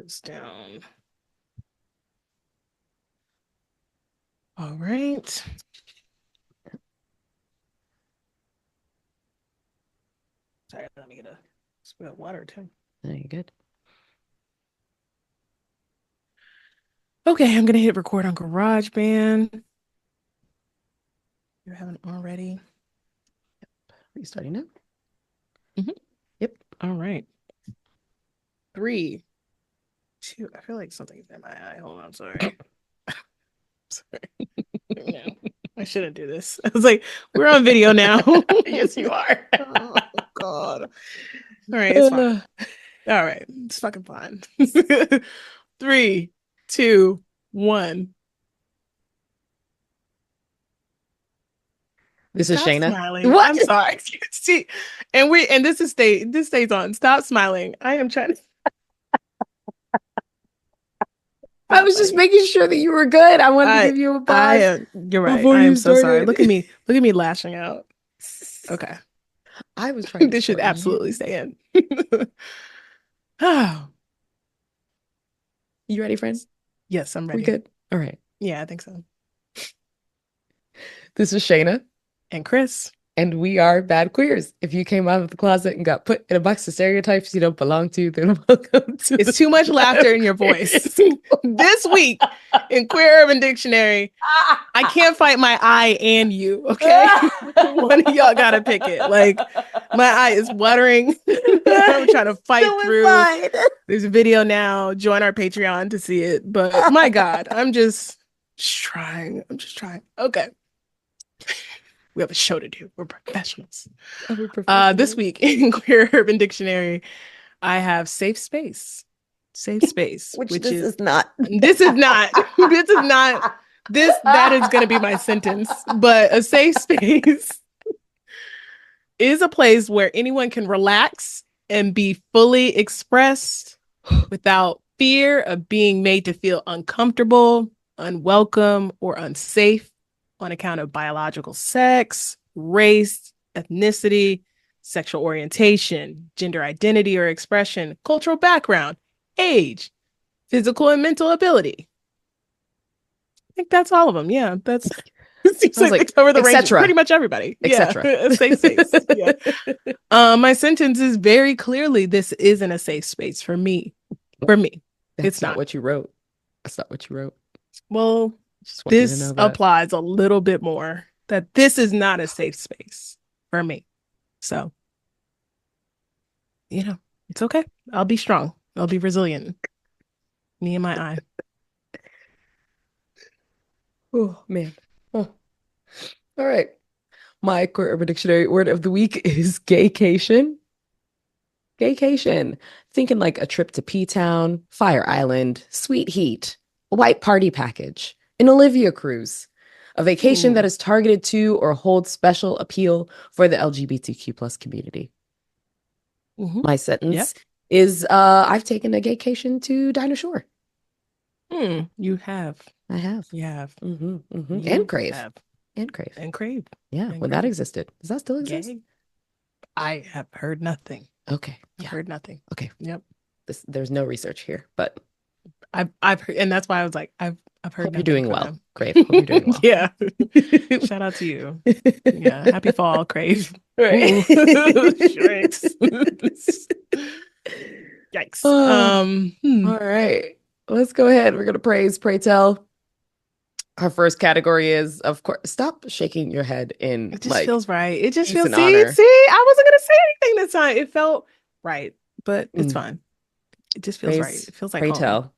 this down. All right. Sorry, let me get a spit of water too. No, you're good. Okay, I'm gonna hit record on GarageBand. You haven't already. Are you starting now? Mhm. Yep. All right. 3, 2. I feel like something's in my eye. Hold on, sorry. Sorry. No, I shouldn't do this. I was like, we're on video now. Yes, you are. Oh God. All right, it's fine. All right, it's fucking fine. 3, 2, 1. This is Stop Shana. smiling. What? I'm sorry. See, and this stays on. Stop smiling. I am trying to. I was just making sure that you were good. I wanted to give you a pause. You're right. Before I am you so sorry. started. Look at me lashing out. Okay. I was trying to This should support absolutely you. stay in. Oh, You ready, friends? yes, I'm We ready. good? All right. Yeah, I think so. This is Shana, And Kris. and we are bad queers. If you came out of the closet and got put in a box of stereotypes you don't belong to, then welcome to It's too much laughter in your voice. This week in Queer Urban Dictionary, I can't fight my I and you, okay? One of y'all gotta pick it. Like, my eye is watering. I'm trying to fight through. There's a video now. Join our Patreon to see it. But my God, I'm just trying. I'm just trying. Okay. We have a show to do. We're professionals. This week in Queer Urban Dictionary, I have safe space. Safe space, which this is not. This is not. This is not. That is going to be my sentence. But a safe space is a place where anyone can relax and be fully expressed without fear of being made to feel uncomfortable, unwelcome, or unsafe on account of biological sex, race, ethnicity, sexual orientation, gender identity or expression, cultural background, age, physical and mental ability. I think that's all of them. Yeah, that's seems like they cover the range. Pretty much everybody. Yeah, a safe space. Yeah. My sentence is very clearly this isn't a safe space for me. For me, it's not what you wrote. That's not what you wrote. Well, this applies a little bit more. That this is not a safe space for me. So, it's okay. I'll be strong. I'll be resilient. Me and my eye. Oh, man. Oh. All right. My Queer Urban Dictionary word of the week is gaycation. Gaycation. Thinking like a trip to P-Town, Fire Island, Sweet Heat, a white party package, an Olivia cruise, a vacation that is targeted to or holds special appeal for the LGBTQ plus community. My sentence is I've taken a gaycation to Dinah Shore. You have. I have. You have. And Crave. And Crave. And Crave. Yeah, and when Crave. that existed. Does that still exist? Gay? I have heard nothing. Okay. I've heard nothing. Okay. Yep. There's no research here, but I've heard, and that's why I was like, I've heard. Hope you're doing well, Crave. Hope you're doing well. Yeah. Shout out to you. Yeah. Happy fall, Crave. Right. Yikes. All right. Let's go ahead. We're gonna praise, pray tell. Our first category is, of course, stop shaking your head in. It just feels right. It just feels. See, I wasn't gonna say anything this time. It felt right, but it's fine. It just feels right. It feels like pray home. tell.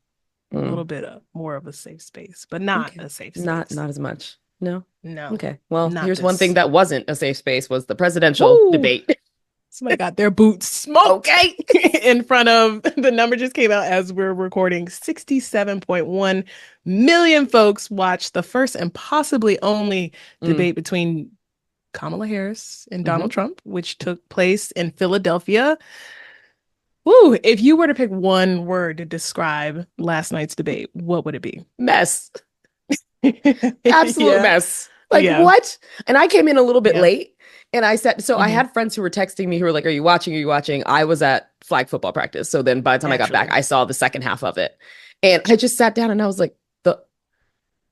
A little bit more of a safe space, but not a safe space. Not as much. No. No. Okay. Well, here's one thing that wasn't a safe space was the presidential debate. Somebody got their boots smoked. Okay. In front of the number just came out as we're recording. 67.1 million folks watched the first and possibly only debate between Kamala Harris and Donald Trump, which took place in Philadelphia. Woo, if you were to pick one word to describe last night's debate, what would it be? Mess. Absolute mess. Like, what? And I came in a little bit late. And I said, so I had friends who were texting me who were like, are you watching? I was at flag football practice. So then by the time I got back, Naturally. I saw the second half of it. And I just sat down and I was like,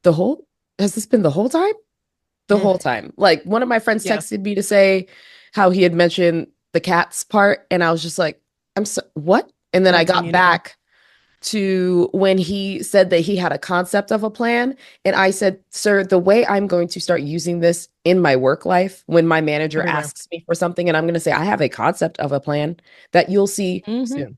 the whole, has this been the whole time? The Mm, whole time. Like one of my friends yeah. texted me to say how he had mentioned the cats part. And I was just like, what? And then I That's got communicating. back to when he said that he had a concept of a plan. And I said, sir, the way I'm going to start using this in my work life, when my manager Everywhere. asks me for something, and I'm going to say, I have a concept of a plan that you'll see Hmm. soon.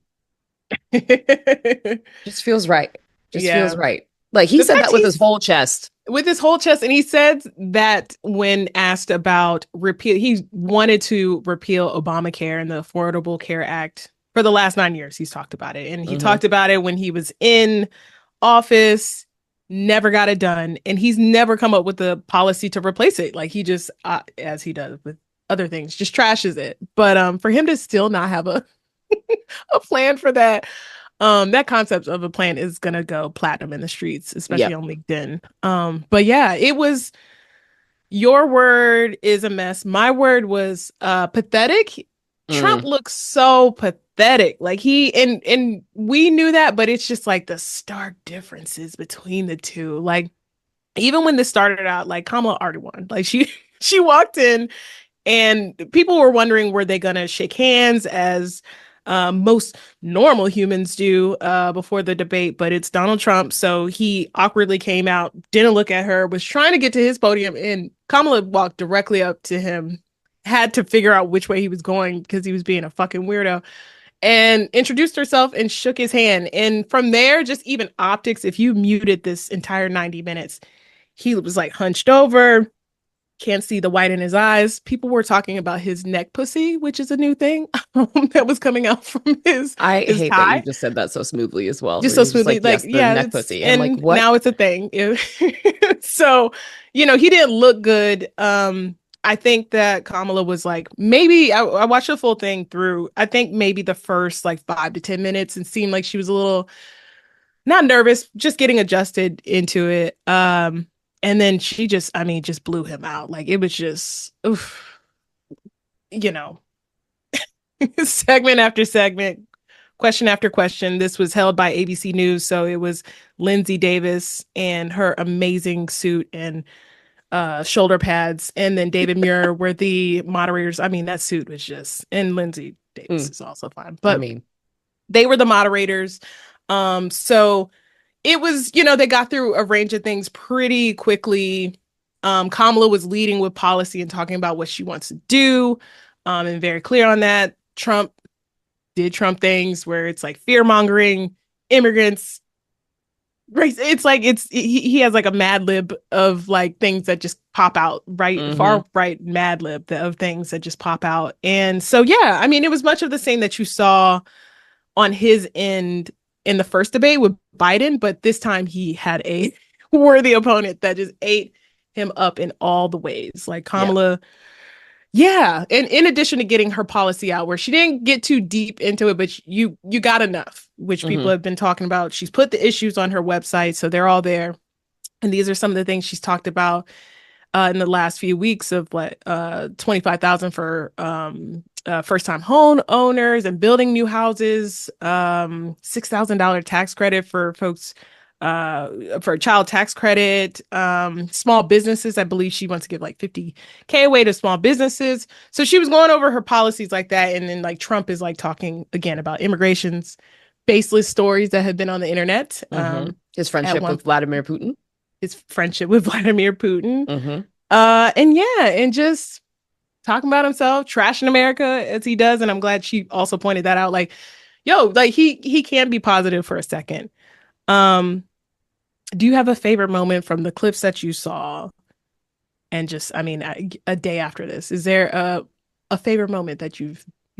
Just feels right. Just feels Yeah. right. Like he The said fact that with his whole chest. with his whole chest, and he said that when asked about repeal, he wanted to repeal Obamacare and the Affordable Care Act for the last 9 years. He's talked about it, and he Mm-hmm. talked about it when he was in office. Never got it done, and he's never come up with a policy to replace it. Like he just, as he does with other things, just trashes it. But for him to still not have a plan for that, that concept of a plan is gonna go platinum in the streets, especially Yep. on LinkedIn. But yeah, it was, your word is a mess. My word was pathetic. Trump Mm. looks so pathetic. Like and we knew that, but it's just like the stark differences between the two. Like even when this started out, like Kamala already won. Like she walked in and people were wondering, were they going to shake hands as most normal humans do before the debate? But it's Donald Trump. So he awkwardly came out, didn't look at her, was trying to get to his podium. And Kamala walked directly up to him, had to figure out which way he was going because he was being a fucking weirdo, and introduced herself and shook his hand. And from there, just even optics, if you muted this entire 90 minutes, he was like hunched over, can't see the white in his eyes. People were talking about his neck pussy, which is a new thing that was coming out from I his hate that you tie. just said that so smoothly as well. Just Where so you're just smoothly, like, like yes, the yeah, neck it's, pussy. I'm like, and what? now it's a thing. So, he didn't look good. I think that Kamala was like, maybe I watched the full thing through. I think maybe the first like 5 to 10 minutes, and seemed like she was a little not nervous, just getting adjusted into it. And then she just, I mean, just blew him out. Like it was just, oof, you know, segment after segment, question after question. This was held by ABC News, so it was Lindsay Davis and her amazing suit and shoulder pads, and then David Muir were the moderators. I mean, that suit was just, and Lindsay Davis Mm. is also fine, I but mean, they were the moderators. So it was, they got through a range of things pretty quickly. Kamala was leading with policy and talking about what she wants to do, and very clear on that. Trump did Trump things where it's like fear mongering, immigrants, race. It's like he has like a Mad Lib of like things that just pop out, right, mm-hmm. far right Mad Lib of things that just pop out. And so yeah, I mean, it was much of the same that you saw on his end in the first debate with Biden, but this time he had a worthy opponent that just ate him up in all the ways. Like Yeah. Kamala, yeah, and in addition to getting her policy out, where she didn't get too deep into it, but you got enough, which people Mm-hmm. have been talking about. She's put the issues on her website, so they're all there, and these are some of the things she's talked about in the last few weeks of what 25,000 for first time home owners and building new houses, $6,000 tax credit for folks for a child tax credit, small businesses. I believe she wants to give like 50K away to small businesses. So she was going over her policies like that, and then like Trump is like talking again about immigration's baseless stories that have been on the internet. Mm-hmm. His At friendship one, with Vladimir Putin. his friendship with Vladimir Putin. Mm-hmm. And yeah, and just talking about himself, trashing America as he does. And I'm glad she also pointed that out. Like, yo, like he can be positive for a second. Um, do you have a favorite moment from the clips that you saw? And just, I mean, a day after this, is there a favorite moment that you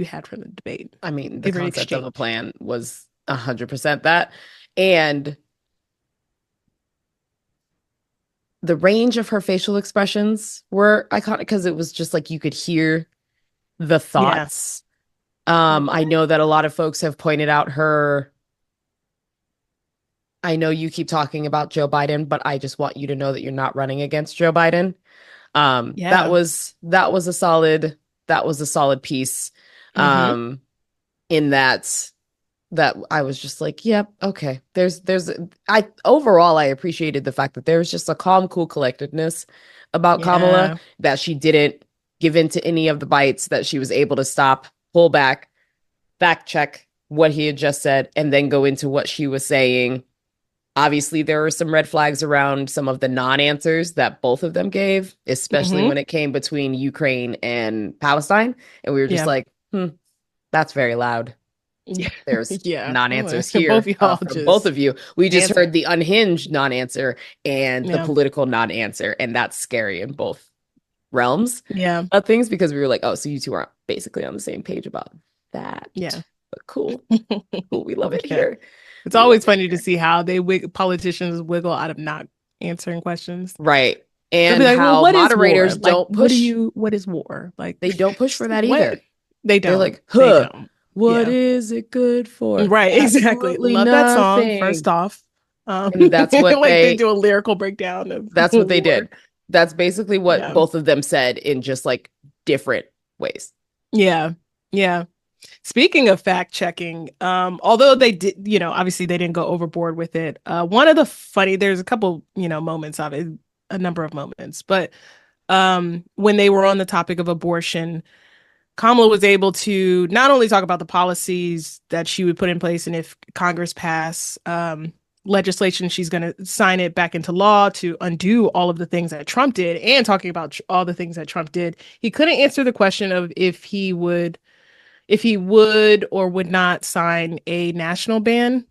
had from the debate? I mean, the Favorite concept of a exchange? plan was 100% that. And the range of her facial expressions were iconic because it was just like you could hear the Yeah. thoughts. I know that a lot of folks have pointed out her. I know you keep talking about Joe Biden, but I just want you to know that you're not running against Joe Biden. That Yeah. was a solid piece. Mm-hmm. Um, in that I was just like, yep, okay. I overall I appreciated the fact that there was just a calm, cool collectedness about Kamala, Yeah. that she didn't give in to any of the bites, that she was able to stop, pull back, fact check what he had just said, and then go into what she was saying. Obviously, there were some red flags around some of the non-answers that both of them gave, especially when it came between Ukraine and Palestine. And we were just Yeah. like, that's very loud. Yeah. There's Yeah. non-answers Both here of y'all from both just of you. We just answer. heard the unhinged non-answer and the Yeah. political non-answer, and that's scary in both realms Yeah. of things, because we were like, oh, so you two are basically on the same page about that. Yeah. But cool. Cool. We love it Yeah. here. It's We love always it funny to here. see how politicians wiggle out of not answering questions. Right. They'll be And like, well, how what is war? moderators Like, don't push, what is war? Like, they don't push for that what? either. They They're don't. like, They huh, don't. what Yeah. is it good for? Right. Exactly. Absolutely Love that song, nothing. first off. And that's what Like they do a lyrical breakdown of they war. did. That's basically what Yeah. both of them said in just like different ways. Yeah. Yeah. Speaking of fact checking, although they did, obviously they didn't go overboard with it. One of the there's a couple, moments of it, a number of moments, but when they were on the topic of abortion, Kamala was able to not only talk about the policies that she would put in place, and if Congress pass legislation, she's going to sign it back into law to undo all of the things that Trump did, and talking about all the things that Trump did. He couldn't answer the question of if he would or would not sign a national ban,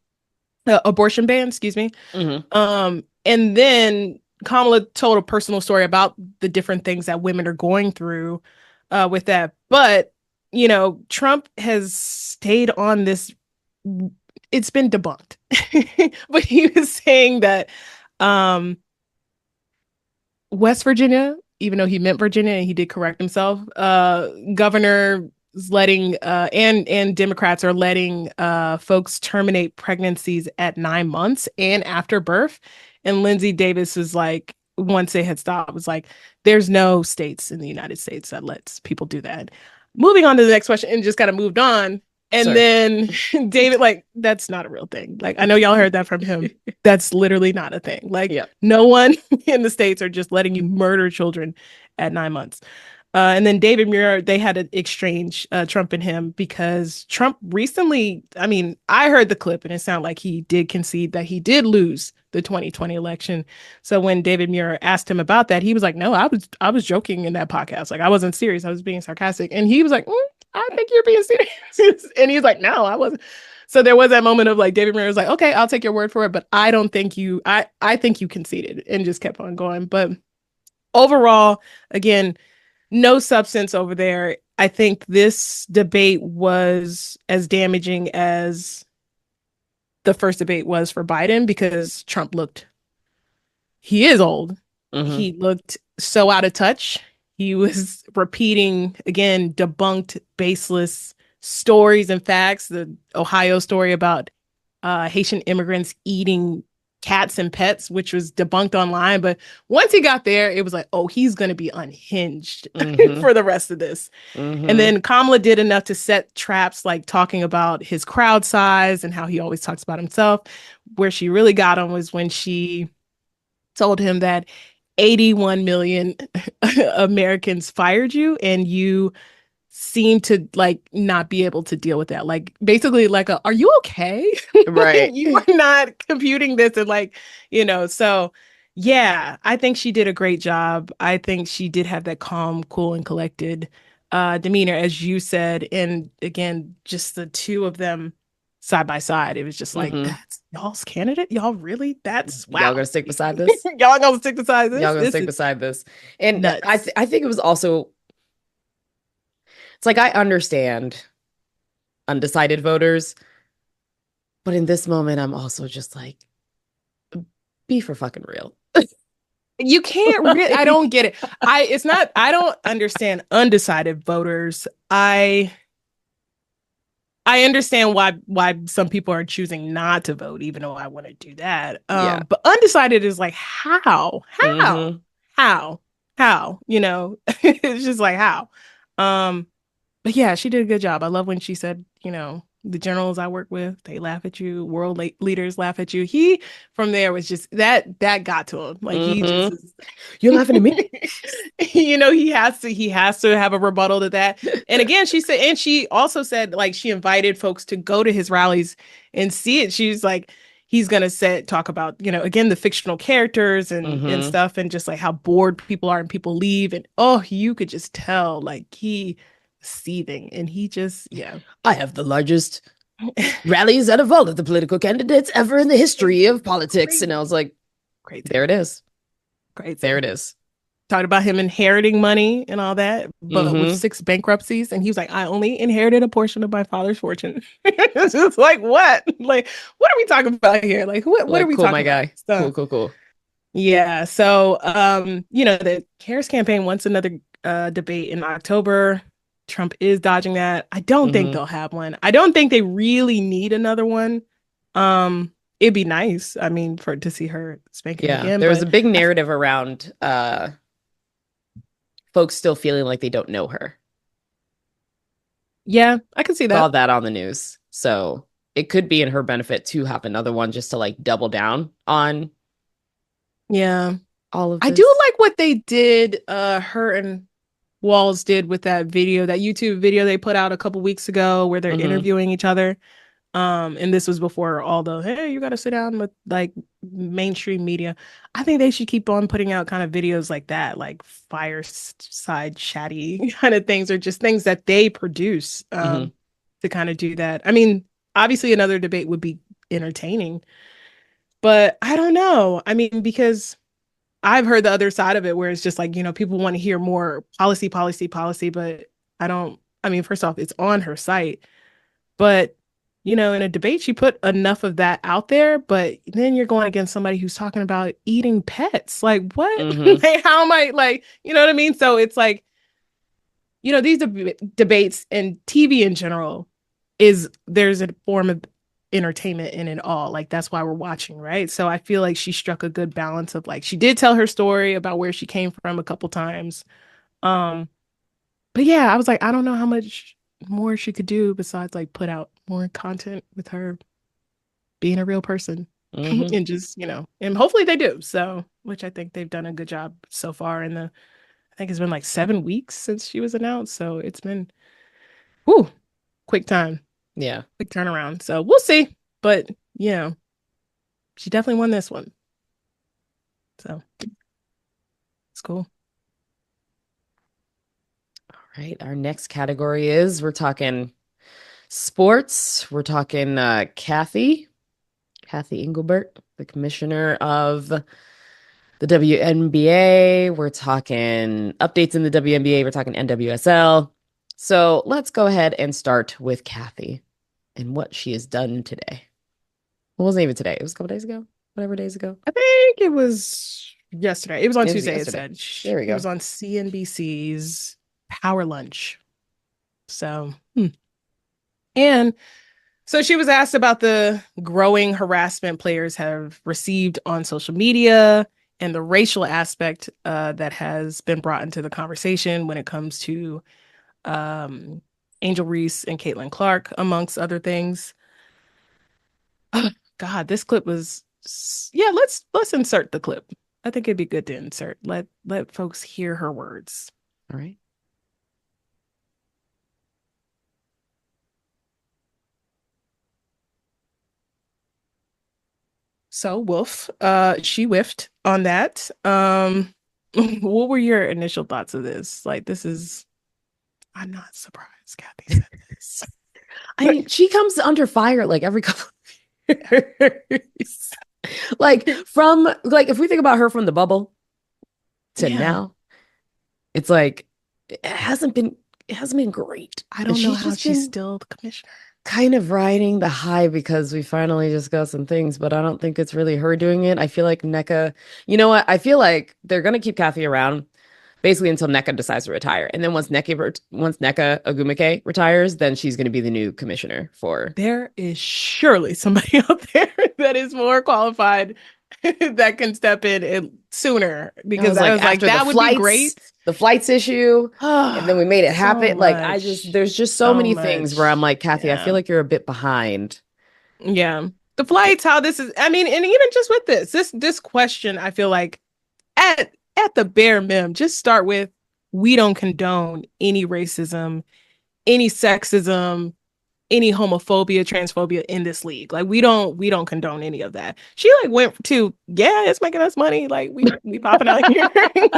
abortion ban, excuse me. And then Kamala told a personal story about the different things that women are going through with that. But, Trump has stayed on this. It's been debunked. But he was saying that West Virginia, even though he meant Virginia and he did correct himself, governor is letting and Democrats are letting folks terminate pregnancies at 9 months and after birth. And Lindsay Davis was like, once they had stopped, was like, there's no states in the United States that lets people do that. Moving on to the next question, and just kind of moved on. And Sir. then David, like, that's not a real thing. Like, I know y'all heard that from him. That's literally not a thing. Like, no one in the States are just letting you murder children at 9 months. And then David Muir, they had an exchange, Trump and him, because Trump recently, I mean, I heard the clip and it sounded like he did concede that he did lose the 2020 election. So when David Muir asked him about that, he was like, no, I was joking in that podcast. Like, I wasn't serious. I was being sarcastic. And he was like, I think you're being serious. And he's like, no, I wasn't. So there was that moment of like, David Muir was like, okay, I'll take your word for it, but I don't think I think you conceded, and just kept on going. But overall, again, no substance over there. I think this debate was as damaging as the first debate was for Biden, because Trump he is old. He looked so out of touch. He was repeating, again, debunked, baseless stories and facts. The Ohio story about Haitian immigrants eating cats and pets, which was debunked online. But once he got there, it was like, oh, he's going to be unhinged for the rest of this. And then Kamala did enough to set traps, like talking about his crowd size and how he always talks about himself. Where she really got him was when she told him that 81 million Americans fired you, and you seem to like not be able to deal with that. Like, basically like, are you okay? Right. You are not computing this, and like, so yeah, I think she did a great job. I think she did have that calm, cool, and collected demeanor, as you said. And again, just the two of them side by side, it was just like, that's y'all's candidate? Y'all really? That's wow. Y'all gonna stick beside this? Y'all gonna stick beside this? Y'all gonna stick beside this? And nuts. I think it was also, it's like, I understand undecided voters, but in this moment, I'm also just like, be for fucking real. You can't I don't get it. I don't understand undecided voters. I understand why some people are choosing not to vote, even though I want to do that. But undecided is like, how? It's just like, how? But yeah, she did a good job. I love when she said, the generals I work with, they laugh at you. World leaders laugh at you. He from there was just that got to him. Like he just is, You're laughing at me. he has to have a rebuttal to that. And again, she also said like she invited folks to go to his rallies and see it. She's like, he's gonna talk about, again, the fictional characters and stuff, and just like how bored people are and people leave. And you could just tell like he seething, and he just I have the largest rallies out of all of the political candidates ever in the history of politics. Crazy. And I was like, Crazy. There it is. Crazy. There it is. Talked about him inheriting money and all that, but with 6 bankruptcies. And he was like, I only inherited a portion of my father's fortune. It's just like, what? Like, what are we talking about here? Like, what are we cool, talking my about? guy. So, Cool. Yeah. So, the CARES campaign wants another debate in October. Trump is dodging that. I don't think they'll have one. I don't think they really need another one. It'd be nice, I mean, to see her spanking again. There was a big narrative around folks still feeling like they don't know her. Yeah, I can see that. Saw that on the news. So it could be in her benefit to have another one just to like double down on all of this. I do like what they did, her and Walls did with that YouTube video they put out a couple weeks ago where they're interviewing each other. And this was before all the, hey, you got to sit down with like mainstream media. I think they should keep on putting out kind of videos like that, like fireside chatty kind of things, or just things that they produce to kind of do that. I mean, obviously another debate would be entertaining, but I don't know. I mean, because I've heard the other side of it where it's just like, people want to hear more policy, but first off, it's on her site, but in a debate, she put enough of that out there, but then you're going against somebody who's talking about eating pets. Like, what? Like, how am I, like, you know what I mean? So it's like, these debates and TV in general there's a form of entertainment in it all. Like, that's why we're watching, right? So I feel like she struck a good balance of like, she did tell her story about where she came from a couple times. But yeah, I was like, I don't know how much more she could do besides like put out more content with her being a real person and just, and hopefully they do. So, which I think they've done a good job so far I think it's been like 7 weeks since she was announced. So it's been, quick time. Yeah. Quick turnaround. So we'll see. But, she definitely won this one. So it's cool. All right. Our next category is we're talking sports. We're talking Kathy Engelbert, the commissioner of the WNBA. We're talking updates in the WNBA. We're talking NWSL. So let's go ahead and start with Kathy and what she has done today. It wasn't even today. It was a couple days ago, whatever days ago. I think it was yesterday. It was on Tuesday, yesterday. it said. There we go. It was on CNBC's Power Lunch. So, and so she was asked about the growing harassment players have received on social media and the racial aspect that has been brought into the conversation when it comes to Angel Reese and Caitlin Clark, amongst other things. God, this clip was, let's insert the clip. I think it'd be good to insert. Let folks hear her words. All right. So Wolf, she whiffed on that. What were your initial thoughts of this? Like, I'm not surprised Kathy said this. I mean, she comes under fire like every couple of years. Like if we think about her from the bubble to now, it's like it hasn't been great. I don't know how she's still the commissioner. Kind of riding the high because we finally just got some things, but I don't think it's really her doing it. I feel like Nneka, you know what? I feel like they're gonna keep Kathy around basically until Nneka decides to retire. And then once Nneka Ogwumike retires, then she's going to be the new commissioner for. There is surely somebody out there that is more qualified that can step in sooner, because I was like that would be great. the flights issue, and then we made it happen. So Like much. there's just so So many things where I'm much. like, Kathy, I feel Yeah. like you're a bit behind. Yeah. The flights, how this is, I mean, and even just with this question, I feel like at the bare minimum, just start with we don't condone any racism, any sexism, any homophobia, transphobia in this league. Like we don't condone any of that. She like went to, yeah, it's making us money. Like we popping out here. She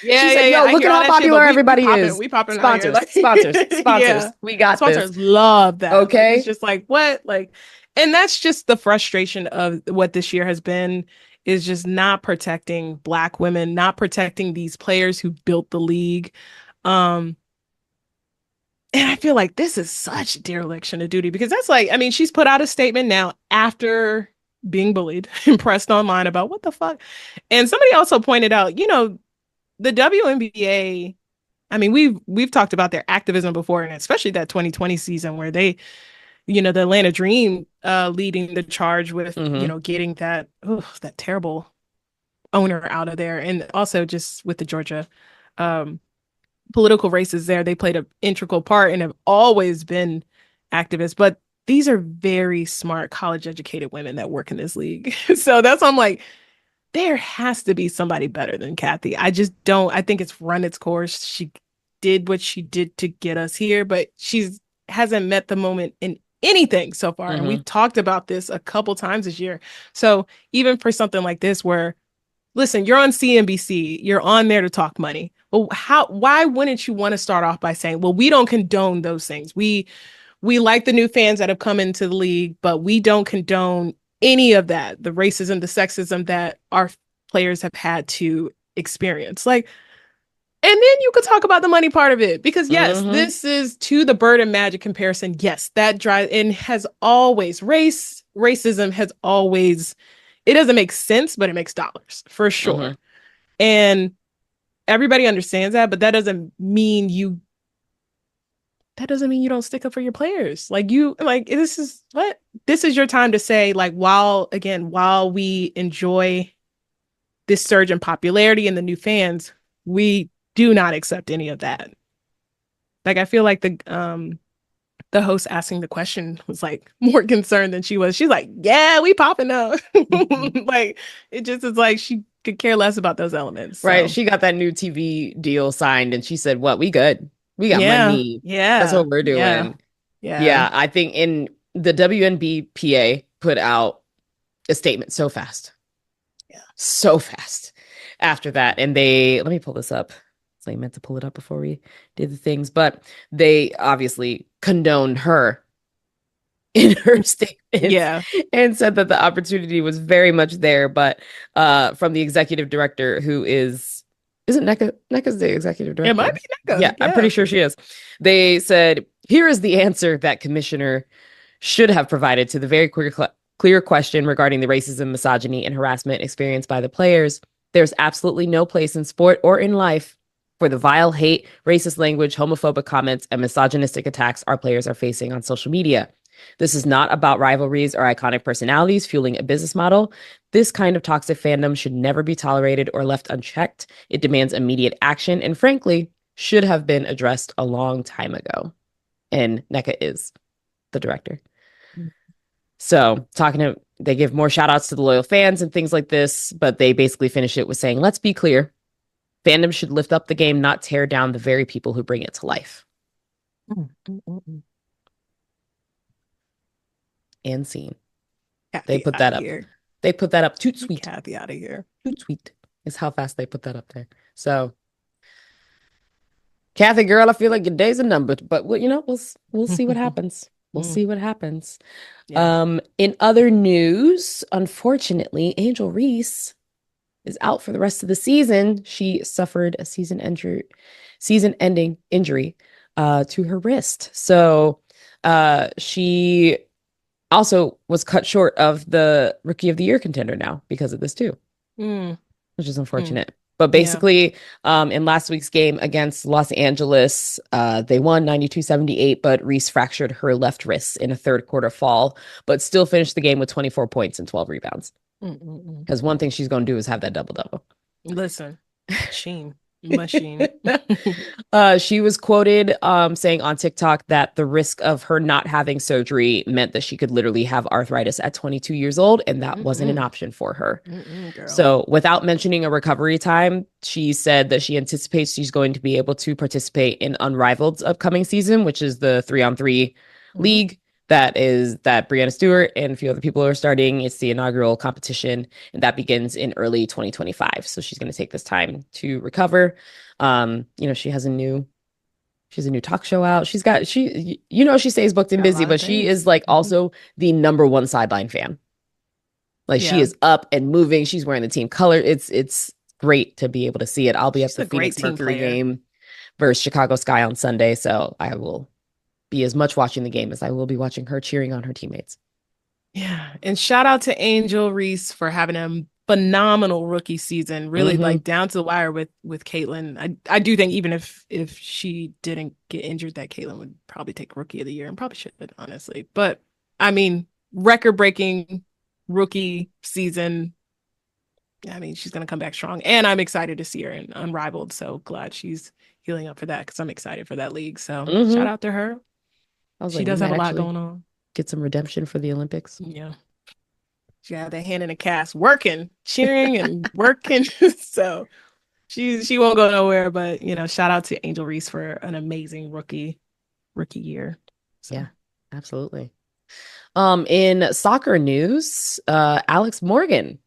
Yeah, said, yeah, yeah. "Yo, I look hear at all how that shit, popular but everybody is. we popping out here. Sponsors, Like sponsors, sponsors. yeah. We got this." Sponsors love that. Like it's Okay. just like what? Like, and that's just the frustration of what this year has been, is just not protecting Black women, not protecting these players who built the league. Um, and I feel like this is such dereliction of duty, because that's like, I mean, she's put out a statement now after being bullied and pressed online about what the fuck. And somebody also pointed out, the WNBA, I mean, we've talked about their activism before, and especially that 2020 season where they, the Atlanta Dream leading the charge with, Mm-hmm. getting that terrible owner out of there. And also just with the Georgia um political races there, they played an integral part and have always been activists. But these are very smart, college educated women that work in this league. So that's why I'm like, there has to be somebody better than Kathy. I just don't. I think it's run its course. She did what she did to get us here, but she's hasn't met the moment in anything so far. And Mm-hmm. we've talked about this a couple times this year. So even for something like this, where listen, you're on CNBC, you're on there to talk money. Well, why wouldn't you want to start off by saying, well, we don't condone those things. We like the new fans that have come into the league, but we don't condone any of that, the racism, the sexism that our players have had to experience. Like, and then you could talk about the money part of it, because yes, Mm-hmm. this is to the Bird and Magic comparison. Yes, that drives and has always racism has always, it doesn't make sense, but it makes dollars for Mm-hmm. sure. And everybody understands that, but that doesn't mean you don't stick up for your players. Like this is your time to say, like, while we enjoy this surge in popularity and the new fans, we do not accept any of that. Like I feel like the host asking the question was like more concerned than she was. She's like, yeah, we popping up. Like it just is like she could care less about those elements. Right. So She got that new TV deal signed, and she said, "What? We good. We got yeah, money. That's yeah, what we're yeah, doing." yeah. Yeah, I think in the WNBPA put out a statement so fast, Yeah. so fast after that. And they, let me pull this up. So I meant to pull it up before we did the things, but they obviously condoned her in her statements Yeah. and said that the opportunity was very much there. But from the executive director, who isn't NECA? NECA's the executive It might director. be Yeah, NECA. I'm pretty Yeah. sure she is. They said, here is the answer that commissioner should have provided to the very clear question regarding the racism, misogyny, and harassment experienced by the players. There's absolutely no place in sport or in life for the vile hate, racist language, homophobic comments, and misogynistic attacks our players are facing on social media. This is not about rivalries or iconic personalities fueling a business model. This kind of toxic fandom should never be tolerated or left unchecked. It demands immediate action and, frankly, should have been addressed a long time ago. And NECA is the director. So they give more shout outs to the loyal fans and things like this, but they basically finish it with saying, let's be clear. Fandom should lift up the game, not tear down the very people who bring it to life. And scene. They Kathy put out that of up. here. They put that up. Toot sweet. Kathy out of here. Toot sweet is how fast they put that up there. So, Kathy girl, I feel like your days are numbered, but we'll see what happens. We'll see what happens. Yeah. In other news, unfortunately, Angel Reese is out for the rest of the season. She suffered a season-ending injury to her wrist. So she also was cut short of the Rookie of the Year contender now because of this too, Mm. which is Mm. unfortunate. But Yeah. basically, in last week's game against Los Angeles, they won 92-78, but Reese fractured her left wrist in a third quarter fall, but still finished the game with 24 points and 12 rebounds. Mm-mm-mm. Because one thing she's going to do is have that double-double. Listen, Sheen. Machine. She was quoted saying on TikTok that the risk of her not having surgery meant that she could literally have arthritis at 22 years old, and that wasn't an option for her. Girl. So, without mentioning a recovery time, she said that she anticipates she's going to be able to participate in Unrivaled's upcoming season, which is the 3-on-3 league that Brianna Stewart and a few other people are starting. It's the inaugural competition, and that begins in early 2025. So she's going to take this time to recover. She has a new talk show out. She stays booked and busy, but she is like also the number one sideline fan. Like she is up and moving. She's wearing the team color. It's great to be able to see it. I'll be at the Phoenix Mercury game versus Chicago Sky on Sunday, so I will be as much watching the game as I will be watching her cheering on her teammates. Yeah. And shout out to Angel Reese for having a phenomenal rookie season, really like down to the wire with Caitlin. I do think even if she didn't get injured, that Caitlin would probably take rookie of the year and probably should, honestly. But I mean, record-breaking rookie season. I mean, she's going to come back strong, and I'm excited to see her in Unrivaled. So glad she's healing up for that because I'm excited for that league. So shout out to her. She does have a lot going on. Get some redemption for the Olympics. Yeah. She had that hand in a cast, working, cheering and working. So she won't go nowhere. But shout out to Angel Reese for an amazing rookie year. So. Yeah, absolutely. In soccer news, Alex Morgan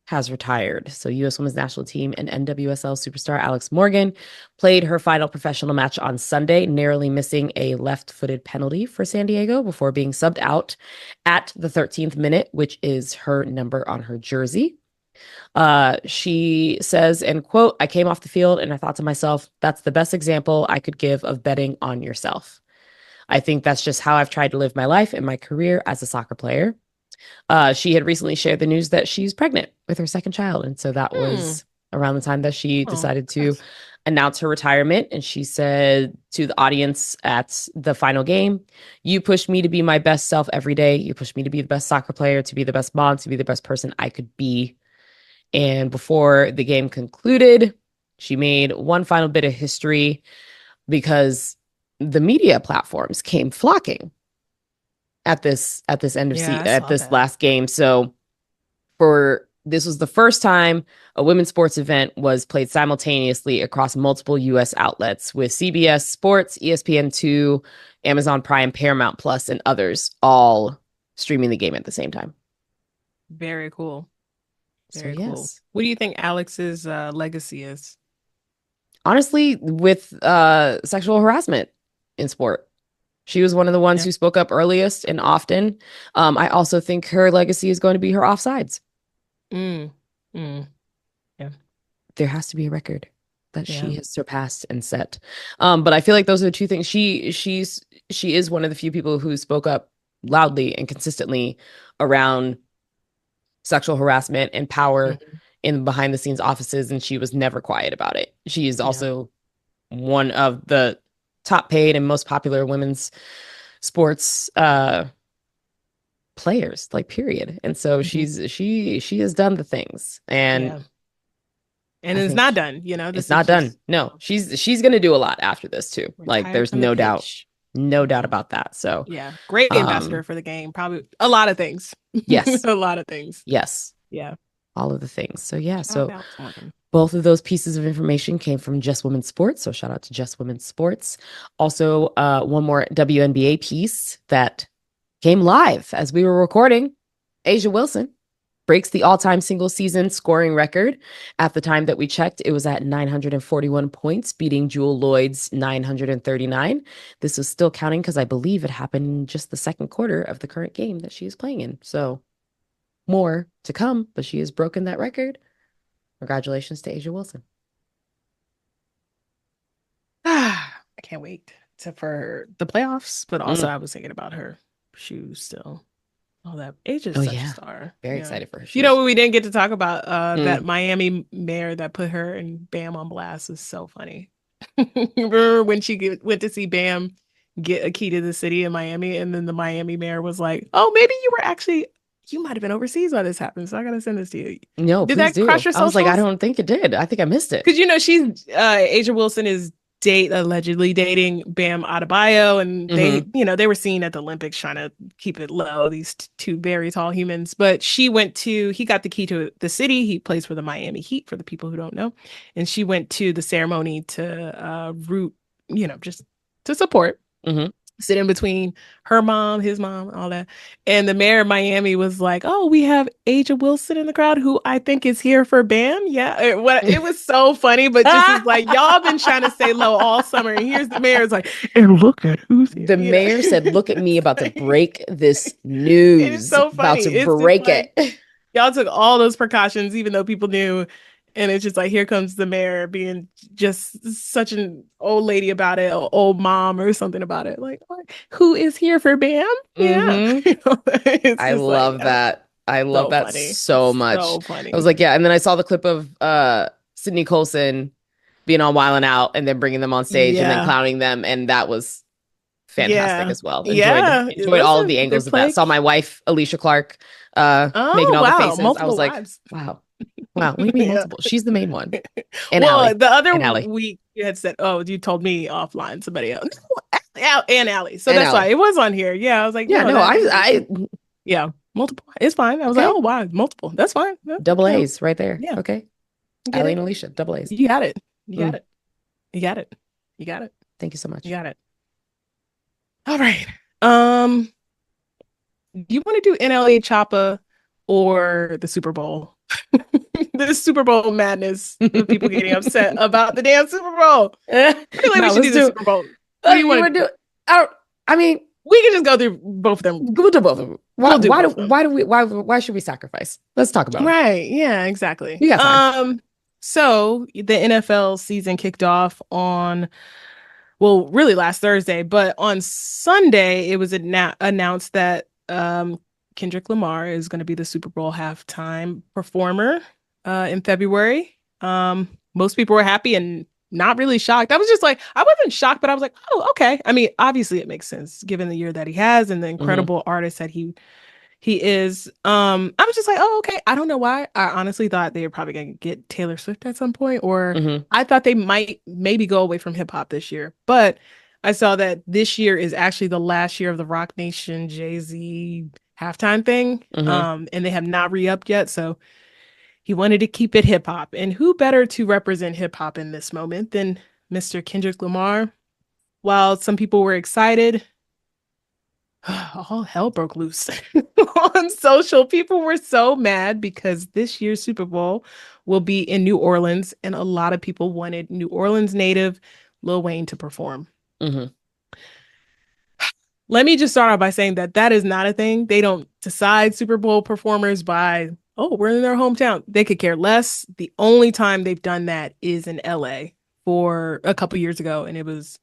has retired. So U.S. Women's National Team and NWSL superstar Alex Morgan played her final professional match on Sunday, narrowly missing a left-footed penalty for San Diego before being subbed out at the 13th minute, which is her number on her jersey. She says, and quote, "I came off the field and I thought to myself, that's the best example I could give of betting on yourself. I think that's just how I've tried to live my life and my career as a soccer player." She had recently shared the news that she's pregnant with her second child. And so that was around the time that she decided to announce her retirement. And she said to the audience at the final game, "You pushed me to be my best self every day. You pushed me to be the best soccer player, to be the best mom, to be the best person I could be." And before the game concluded, she made one final bit of history because the media platforms came flocking at this end of season, at this last game. So this was the first time a women's sports event was played simultaneously across multiple US outlets, with CBS Sports, ESPN2, Amazon Prime, Paramount Plus, and others all streaming the game at the same time. Very cool. Very cool. What do you think Alex's legacy is? Honestly, with sexual harassment in sport. She was one of the ones who spoke up earliest and often. I also think her legacy is going to be her offsides. Yeah. There has to be a record that she has surpassed and set. But I feel like those are the two things. She is one of the few people who spoke up loudly and consistently around sexual harassment and power in behind the scenes offices, and she was never quiet about it. She is also one of the top paid and most popular women's sports players, like, period. And so she has done the things, and it's not done, it's not done. No, she's gonna do a lot after this too. Like, there's no doubt about that. So great ambassador for the game. Probably a lot of things. Yes. A lot of things. Yes. Yeah. All of the things. So so both of those pieces of information came from Just Women's Sports. So shout out to Just Women's Sports. Also, one more WNBA piece that came live as we were recording. A'ja Wilson breaks the all-time single season scoring record. At the time that we checked, it was at 941 points, beating Jewel Lloyd's 939. This was still counting because I believe it happened in just the second quarter of the current game that she is playing in. So more to come, but she has broken that record. Congratulations to A'ja Wilson. I can't wait for the playoffs, but also I was thinking about her shoes still. Oh, that A'ja's such a star. Very excited for her shoes. You know what we didn't get to talk about? That Miami mayor that put her and Bam on blast is so funny. Remember when she went to see Bam get a key to the city in Miami, and then the Miami mayor was like, "Oh, maybe you were actually you might have been overseas while this happened, so I gotta send this to you. No, Did please that cross do. your I was like, I socials? don't think it did. I think I missed it. Because she's Asia Wilson is allegedly dating Bam Adebayo, and they were seen at the Olympics trying to keep it low, these two very tall humans. But he got the key to the city. He plays for the Miami Heat, for the people who don't know. And she went to the ceremony to root, just to support. Sit in between her mom, his mom, all that. And the mayor of Miami was like, "Oh, we have Asia Wilson in the crowd, who I think is here for Bam." Yeah. It was so funny, but just is like, y'all been trying to stay low all summer. And here's the mayor's like, and look at who's here. The mayor said, "Look at me, about to break this It is news. so funny. About to break it." Y'all took all those precautions, even though people knew. And it's just like, here comes the mayor being just such an old lady about it, or old mom or something about it. Like, who is here for Bam? Yeah. I love that. I love that funny. so much. So funny. I was like, yeah. And then I saw the clip of Sydney Colson being on Wild 'N Out and then bringing them on stage and then clowning them. And that was fantastic as well. Enjoyed all of the angles of that. Saw my wife, Alicia Clark, making all the faces. I was like, wow. Wow, what do you mean multiple? She's the main one. And Allie. The other week you had said, oh, you told me offline, somebody else. No, and Allie. So that's why it was on here. Yeah, I was like, yeah, multiple. It's fine. I was like, oh, wow, multiple. That's fine. Double A's right there. Yeah. Okay. Allie and Alicia, double A's. You got it. You got it. You got it. You got it. Thank you so much. You got it. All right. Do you want to do NLA Choppa or the Super Bowl? The Super Bowl madness of people getting upset about the damn Super Bowl. I feel like we should do the Super Bowl. What do you want to do? I mean, we can just go through both of them. We'll do both of them. Why should we sacrifice? Let's talk about it. Right. Yeah, exactly. You got time. So the NFL season kicked off on, well, really last Thursday, but on Sunday it was announced that Kendrick Lamar is going to be the Super Bowl halftime performer in February. Most people were happy and not really shocked. I was just like, I wasn't shocked, but I was like, oh, okay. I mean, obviously it makes sense given the year that he has and the incredible artist that he is. I was just like, oh, okay. I don't know why. I honestly thought they were probably going to get Taylor Swift at some point, or I thought they might maybe go away from hip hop this year. But I saw that this year is actually the last year of the Rock Nation Jay-Z halftime thing. And they have not re-upped yet. So he wanted to keep it hip hop. And who better to represent hip hop in this moment than Mr. Kendrick Lamar? While some people were excited, all hell broke loose on social. People were so mad because this year's Super Bowl will be in New Orleans, and a lot of people wanted New Orleans native Lil Wayne to perform. Let me just start off by saying that is not a thing. They don't decide Super Bowl performers by, oh, we're in their hometown. They could care less. The only time they've done that is in LA for a couple years ago, and it was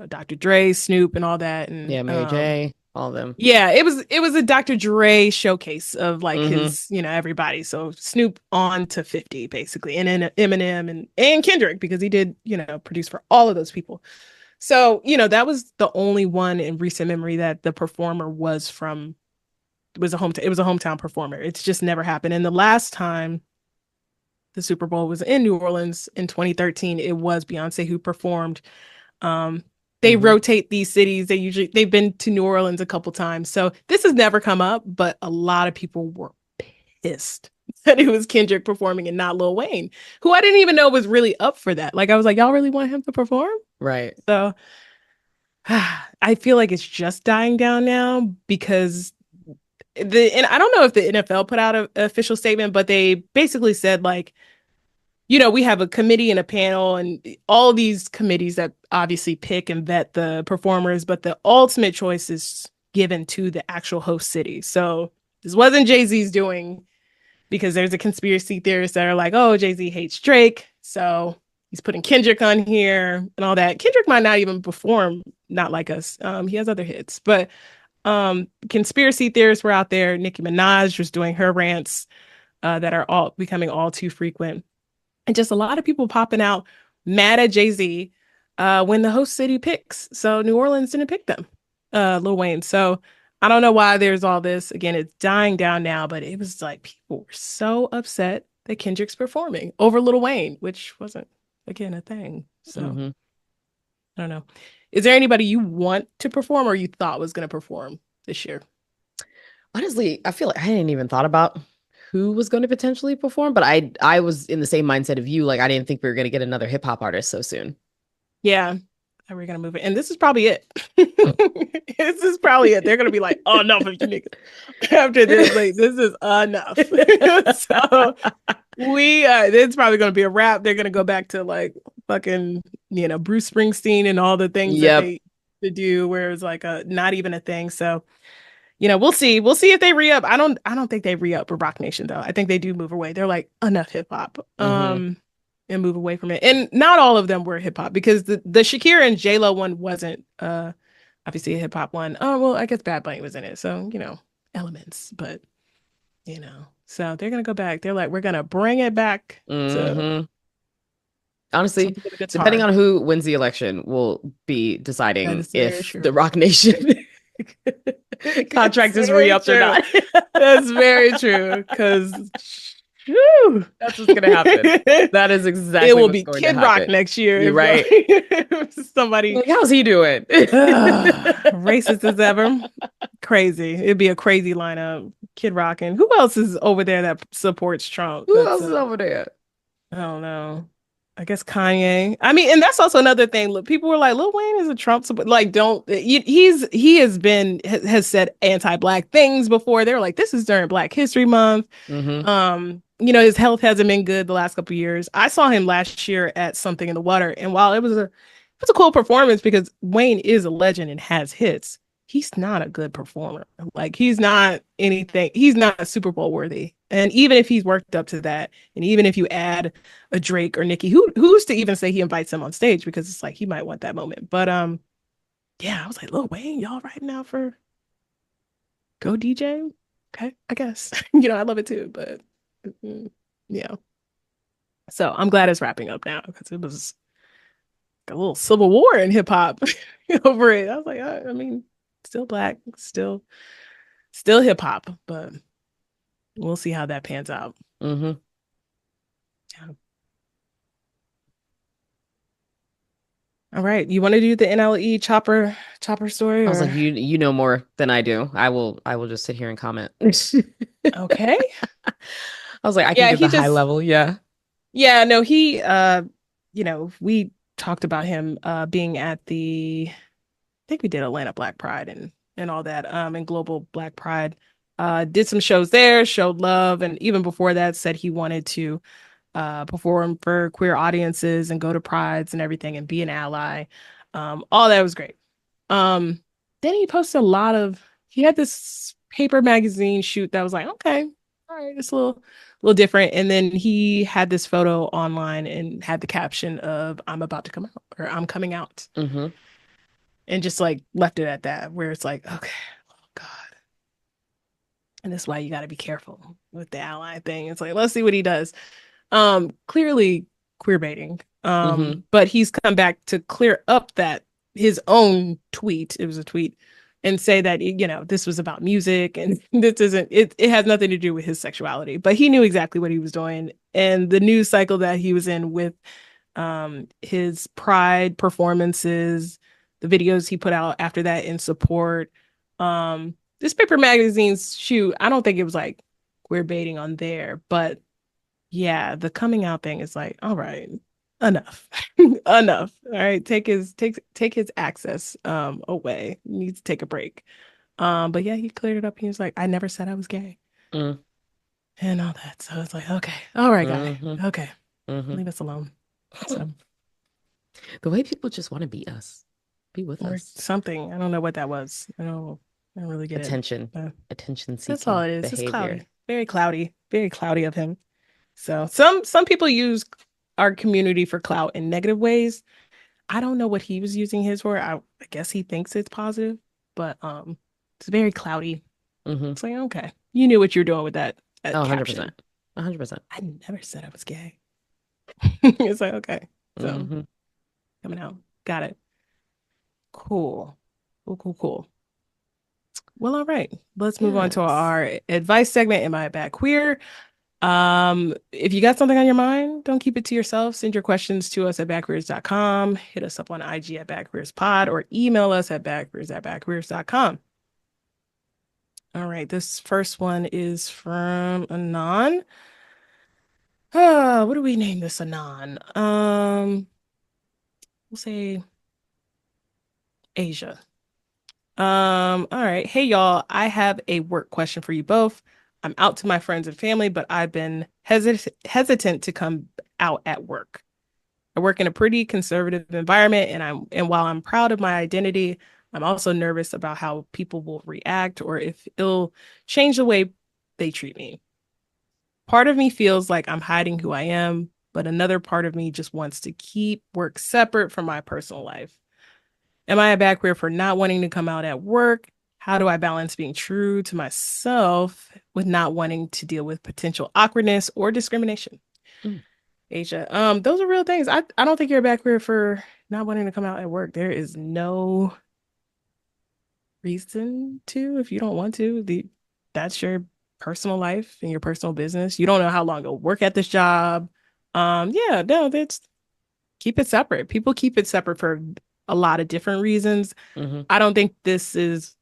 Dr. Dre, Snoop, and all that, and Mary J, all of them. Yeah, it was a Dr. Dre showcase of like his everybody. So Snoop on to 50 basically, and then Eminem and Kendrick, because he did produce for all of those people. So that was the only one in recent memory that the performer was from. It was a hometown performer. It's just never happened. And the last time the Super Bowl was in New Orleans in 2013, it was Beyonce who performed. They rotate these cities. They've been to New Orleans a couple times. So this has never come up, but a lot of people were pissed that it was Kendrick performing and not Lil Wayne, who I didn't even know was really up for that. Like, I was like, y'all really want him to perform? Right. So I feel like it's just dying down now because and I don't know if the NFL put out an official statement, but they basically said like, we have a committee and a panel and all these committees that obviously pick and vet the performers, but the ultimate choice is given to the actual host city. So this wasn't Jay-Z's doing, because there's a conspiracy theorists that are like, oh, Jay-Z hates Drake, so he's putting Kendrick on here and all that. Kendrick might not even perform Not Like Us. He has other hits, but conspiracy theorists were out there. Nicki Minaj was doing her rants that are all becoming all too frequent. And just a lot of people popping out mad at Jay-Z when the host city picks. So New Orleans didn't pick them, Lil Wayne. So I don't know why there's all this. Again, it's dying down now, but it was like people were so upset that Kendrick's performing over Lil Wayne, which wasn't, again, a thing. So Hmm. I don't know. Is there anybody you want to perform or you thought was going to perform this year? Honestly, I feel like I hadn't even thought about who was going to potentially perform, but I was in the same mindset of you. Like, I didn't think we were going to get another hip hop artist so soon. Yeah. How we're gonna move it. And this is probably it. This is probably it. They're gonna be like, oh, enough of you niggas. After this, like, this is enough. So it's probably gonna be a wrap. They're gonna go back to like fucking, Bruce Springsteen and all the things that Yep. they to do where it's like a not even a thing. So, we'll see. We'll see if they re-up. I don't think they re-up with Rock Nation though. I think they do move away. They're like, enough hip hop. Hmm. And move away from it. And not all of them were hip hop because the Shakira and J Lo one wasn't obviously a hip hop one. Oh well, I guess Bad Bunny was in it, so elements, but so they're gonna go back. They're like, we're gonna bring it back to Hmm. Honestly, something with a depending guitar. on who wins the election will be That deciding is very if the true. Rock Nation It's contract is very re-upped or true. not. That's very true. Because That's what's gonna happen. That is it exactly will what's be going to Kid Rock happen. next year You're if right. if somebody Like, how's he doing? racist as ever. Crazy. It'd be a crazy lineup. Kid Rock and who else is over there that supports Trump? Who That's else is over there? I don't know. I guess Kanye. I mean, and that's also another thing. Look, people were like, Lil Wayne is a Trump support. Like, don't he has said anti-black things before. They were like, this is during Black History Month. Hmm. His health hasn't been good the last couple of years. I saw him last year at Something in the Water, and while it was a cool performance because Wayne is a legend and has hits, he's not a good performer. Like he's not anything. He's not Super Bowl worthy. And even if he's worked up to that, and even if you add a Drake or Nicki, who's to even say he invites him on stage because it's like he might want that moment. But yeah, I was like, Lil Wayne, y'all right now for go DJ? Okay, I guess. I love it too, but mm, yeah. So I'm glad it's wrapping up now because it was a little civil war in hip hop over it. I was like, I mean, still black, still hip hop, but we'll see how that pans out. Hmm. Yeah. All right, you want to do the NLE chopper story I was like, or you know more than I do. I will just sit here and comment. okay? I was like, I can Yeah, give the high level. Yeah. yeah, no, we talked about him being at I think we did Atlanta Black Pride and all that, and Global Black Pride. Did some shows there, showed love, and even before that, said he wanted to perform for queer audiences and go to prides and everything and be an ally. All that was great. Um, then he posted he had this paper magazine shoot that was like, okay, all right, it's a little different. And then he had this photo online and had the caption of "I'm about to come out" or "I'm coming out," Hmm. and just like left it at that, where it's like, okay, oh God. And that's why you got to be careful with the ally thing. It's like, let's see what he does. Clearly queer baiting. Hmm. But he's come back to clear up that his own tweet, it was a tweet, and say that this was about music and this isn't it has nothing to do with his sexuality. But he knew exactly what he was doing. And the news cycle that he was in with his pride performances, the videos he put out after that in support. This paper magazine's shoot, I don't think it was like queer baiting on there, but yeah, the coming out thing is like, all right, enough. Enough. All right, take his access away. He needs to take a break. But yeah, he cleared it up. He was like, I never said I was gay Hmm. and all that. So it's like, okay, all right, guy. Hmm. Okay, Hmm. leave us alone. So The way people just want to be us, be with or us. something. I don't know what that was. I don't really get it. Attention, But attention that's all seeking it is. It's behavior. cloudy. Very cloudy of him. So some people use our community for clout in negative ways. I don't know what he was using his for. I guess he thinks it's positive, but it's very cloudy. Hmm. It's like, okay, you knew what you're doing with that Oh, caption. 100%. 100%. I never said I was gay. It's like, okay, so Hmm. coming out. Got it. Cool. Cool. Well, all right. Let's move on to Yes. our advice segment. Am I a bad queer? If you got something on your mind, don't keep it to yourself. Send your questions to us at badqueers.com. Hit us up on IG at badqueerspod or email us at badqueers@badqueers.com. All right, this first one is from Anon. What do we name this Anon? We'll say Asia. All right. Hey y'all, I have a work question for you both. I'm out to my friends and family, but I've been hesitant to come out at work. I work in a pretty conservative environment and while I'm proud of my identity, I'm also nervous about how people will react or if it'll change the way they treat me. Part of me feels like I'm hiding who I am, but another part of me just wants to keep work separate from my personal life. Am I a bad queer for not wanting to come out at work? How do I balance being true to myself with not wanting to deal with potential awkwardness or discrimination? Mm. Asia, those are real things. I don't think you're a bad queer for not wanting to come out at work. There is no reason to if you don't want to. That's your personal life and your personal business. You don't know how long you'll work at this job. Yeah, no, that's keep it separate. People keep it separate for a lot of different reasons. Hmm. I don't think this isn't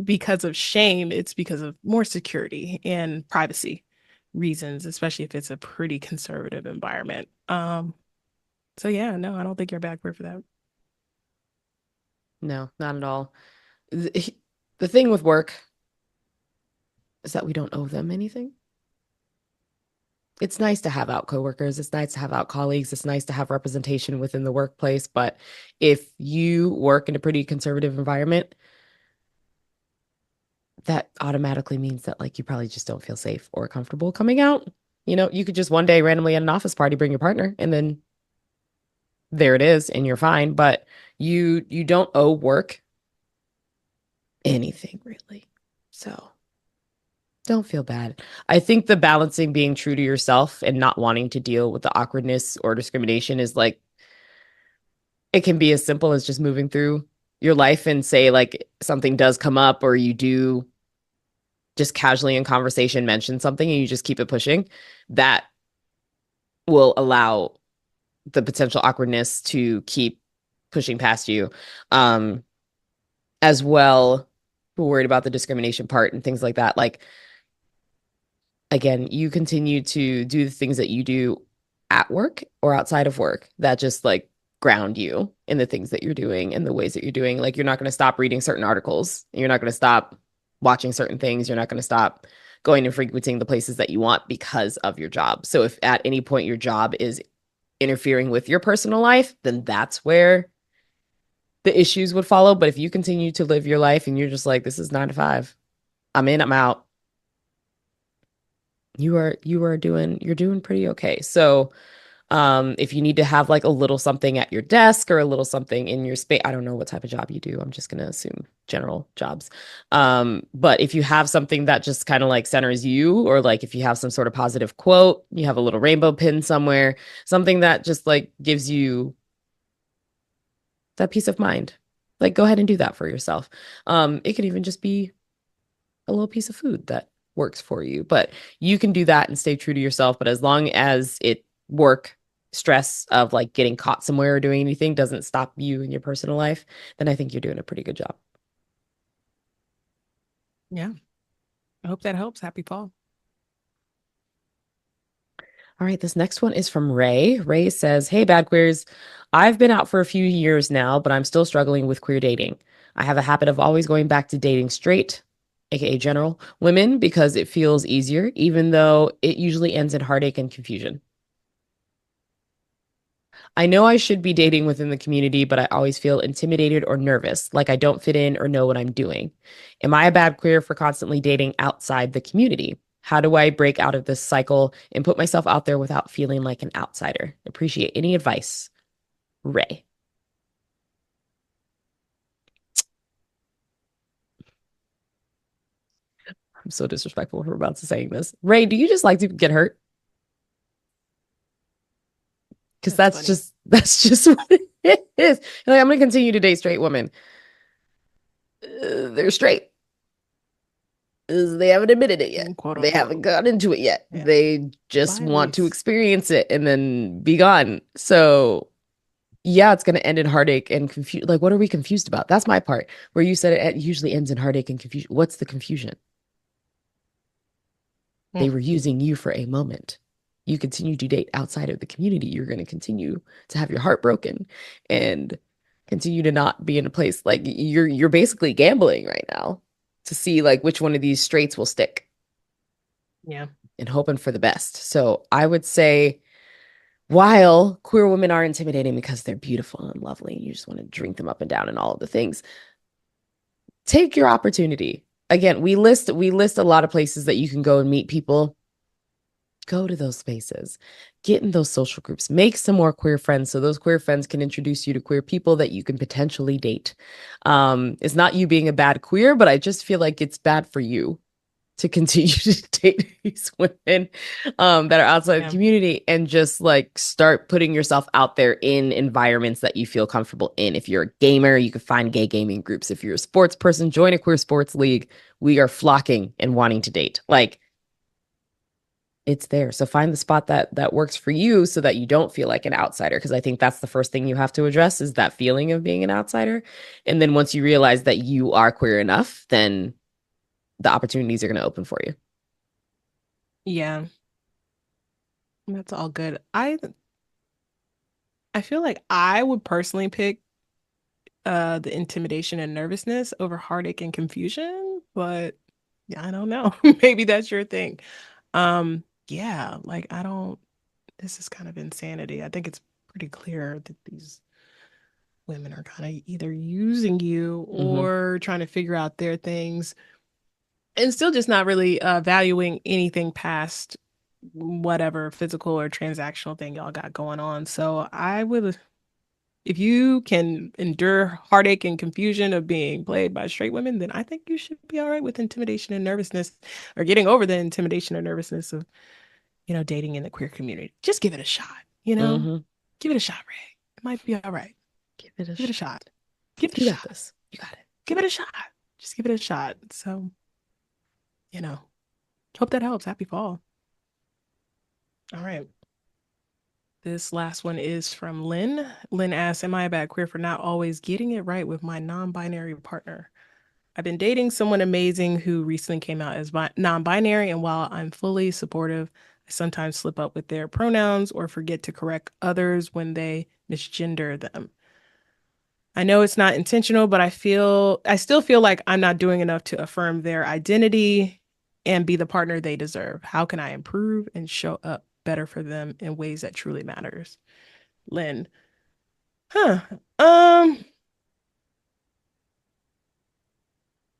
because of shame. It's because of more security and privacy reasons, especially if it's a pretty conservative environment. So yeah, no, I don't think you're backward for that. No, not at all. The thing with work is that we don't owe them anything. It's nice to have out coworkers. It's nice to have out colleagues. It's nice to have representation within the workplace. But if you work in a pretty conservative environment, that automatically means that like you probably just don't feel safe or comfortable coming out. You know, you could just one day randomly at an office party bring your partner and then there it is and you're fine. But you don't owe work anything really. So don't feel bad. I think the balancing being true to yourself and not wanting to deal with the awkwardness or discrimination is like it can be as simple as just moving through your life and say like something does come up or you do just casually in conversation mention something and you just keep it pushing. That will allow the potential awkwardness to keep pushing past you. Um, as well, we're worried about the discrimination part and things like that. Like again, you continue to do the things that you do at work or outside of work that just like ground you in the things that you're doing and the ways that you're doing. Like you're not going to stop reading certain articles. You're not going to stop watching certain things. You're not going to stop going and frequenting the places that you want because of your job. So if at any point your job is interfering with your personal life, then that's where the issues would follow. But if you continue to live your life and you're just like, this is 9 to 5, I'm in, I'm out, you're doing pretty okay. So if you need to have like a little something at your desk or a little something in your space, I don't know what type of job you do. I'm just gonna assume general jobs. But if you have something that just kind of like centers you, or like if you have some sort of positive quote, you have a little rainbow pin somewhere, something that just like gives you that peace of mind. Like go ahead and do that for yourself. It could even just be a little piece of food that works for you. But you can do that and stay true to yourself. But as long as it work stress of like getting caught somewhere or doing anything doesn't stop you in your personal life, then I think you're doing a pretty good job. Yeah, I hope that helps. Happy fall. All right, this next one is from Ray. Ray says, "Hey, bad queers. I've been out for a few years now, but I'm still struggling with queer dating. I have a habit of always going back to dating straight, aka general, women because it feels easier, even though it usually ends in heartache and confusion. I know I should be dating within the community, but I always feel intimidated or nervous, like I don't fit in or know what I'm doing. Am I a bad queer for constantly dating outside the community? How do I break out of this cycle and put myself out there without feeling like an outsider? Appreciate any advice. Ray." I'm so disrespectful for about to saying this. Ray, do you just like to get hurt? Because That's that's funny. just that's just what it is. You're like, I'm gonna continue to date straight women. they're straight. They haven't admitted it yet. Quote They haven't unquote. got into it yet. Yeah. They just By at want to least. experience it and then be gone. So yeah, it's going to end in heartache and confusion. Like, what are we confused about? That's my part. Where you said it usually ends in heartache and confusion. What's the confusion? They Mm. were using you for a moment. You continue to date outside of the community. You're going to continue to have your heart broken and continue to not be in a place like you're basically gambling right now to see like which one of these straights will stick Yeah. and hoping for the best. So I would say while queer women are intimidating because they're beautiful and lovely, and you just want to drink them up and down and all of the things, take your opportunity. Again, we list a lot of places that you can go and meet people. Go to those spaces, get in those social groups, make some more queer friends so those queer friends can introduce you to queer people that you can potentially date. It's not you being a bad queer, but I just feel like it's bad for you to continue to date these women that are outside the Yeah. community and just like start putting yourself out there in environments that you feel comfortable in. If you're a gamer, you can find gay gaming groups. If you're a sports person, join a queer sports league. We are flocking and wanting to date. Like it's there. So find the spot that works for you so that you don't feel like an outsider. Because I think that's the first thing you have to address is that feeling of being an outsider. And then once you realize that you are queer enough, then the opportunities are going to open for you. Yeah. That's all good. I feel like I would personally pick the intimidation and nervousness over heartache and confusion, but yeah, I don't know. Maybe that's your thing. Yeah, like I don't this is kind of insanity. I think it's pretty clear that these women are kind of either using you Mm-hmm. or trying to figure out their things and still just not really valuing anything past whatever physical or transactional thing y'all got going on. So I would, if you can endure heartache and confusion of being played by straight women, then I think you should be all right with intimidation and nervousness or getting over the intimidation or nervousness of, dating in the queer community. Just give it a shot, you know? Mm-hmm. Give it a shot, Ray. It might be all right. Give it a Give it a shot. shot. Give it a You got shot. this. You got it. Give it a shot. Just give it a shot. So, you know, hope that helps. Happy fall. All right. This last one is from Lynn. Lynn asks, am I a bad queer for not always getting it right with my non-binary partner? I've been dating someone amazing who recently came out as non-binary, and while I'm fully supportive, I sometimes slip up with their pronouns or forget to correct others when they misgender them. I know it's not intentional, but I still feel like I'm not doing enough to affirm their identity and be the partner they deserve. How can I improve and show up better for them in ways that truly matters? Lynn. Huh. Um,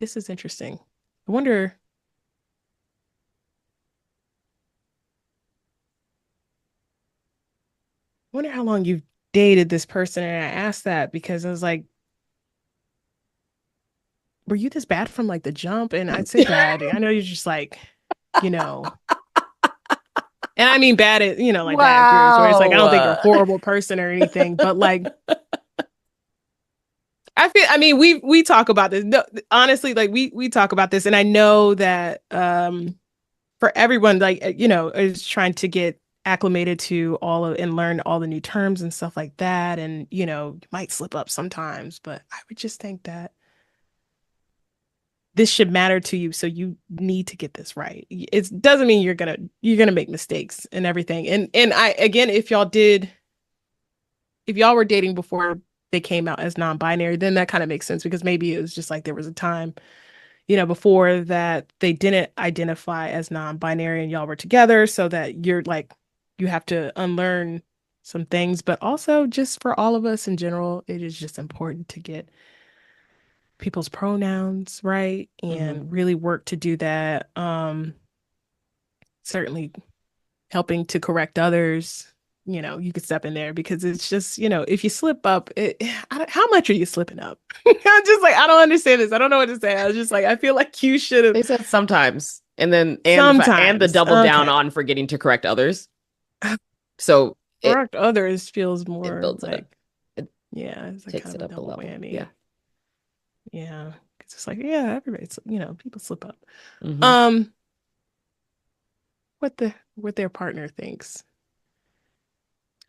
this is interesting. I wonder how long you've dated this person. And I asked that because I was like, were you this bad from like the jump? And I'd say bad. I know you're just like, you know, and I mean bad at, like bad queers, where it's like, I don't think you're a Wow. horrible person or anything, but like, I mean, we talk about this. No, honestly, like we talk about this, and I know that for everyone, like is trying to get acclimated to all of and learn all the new terms and stuff like that, and you might slip up sometimes, but I would just think that this should matter to you, so you need to get this right. It doesn't mean you're gonna make mistakes and everything. And I again, if y'all were dating before they came out as non-binary, then that kind of makes sense because maybe it was just like there was a time, before that they didn't identify as non-binary and y'all were together, so that you're like you have to unlearn some things, but also just for all of us in general, it is just important to get people's pronouns right Mm-hmm. and really work to do that. Certainly helping to correct others, you could step in there because it's just, if you slip up, how much are you slipping up? I'm just like, I don't understand this. I don't know what to say. I was just like, I feel like you should have They said sometimes, and then and the sometimes. double down Okay. on forgetting to correct others. So Correct others feels it more builds it up. like, It yeah, it's like takes kind it of a up a double level. Yeah. whammy. Yeah. Because it's like, yeah, everybody's, people slip up. Mhm. Um, what their partner thinks.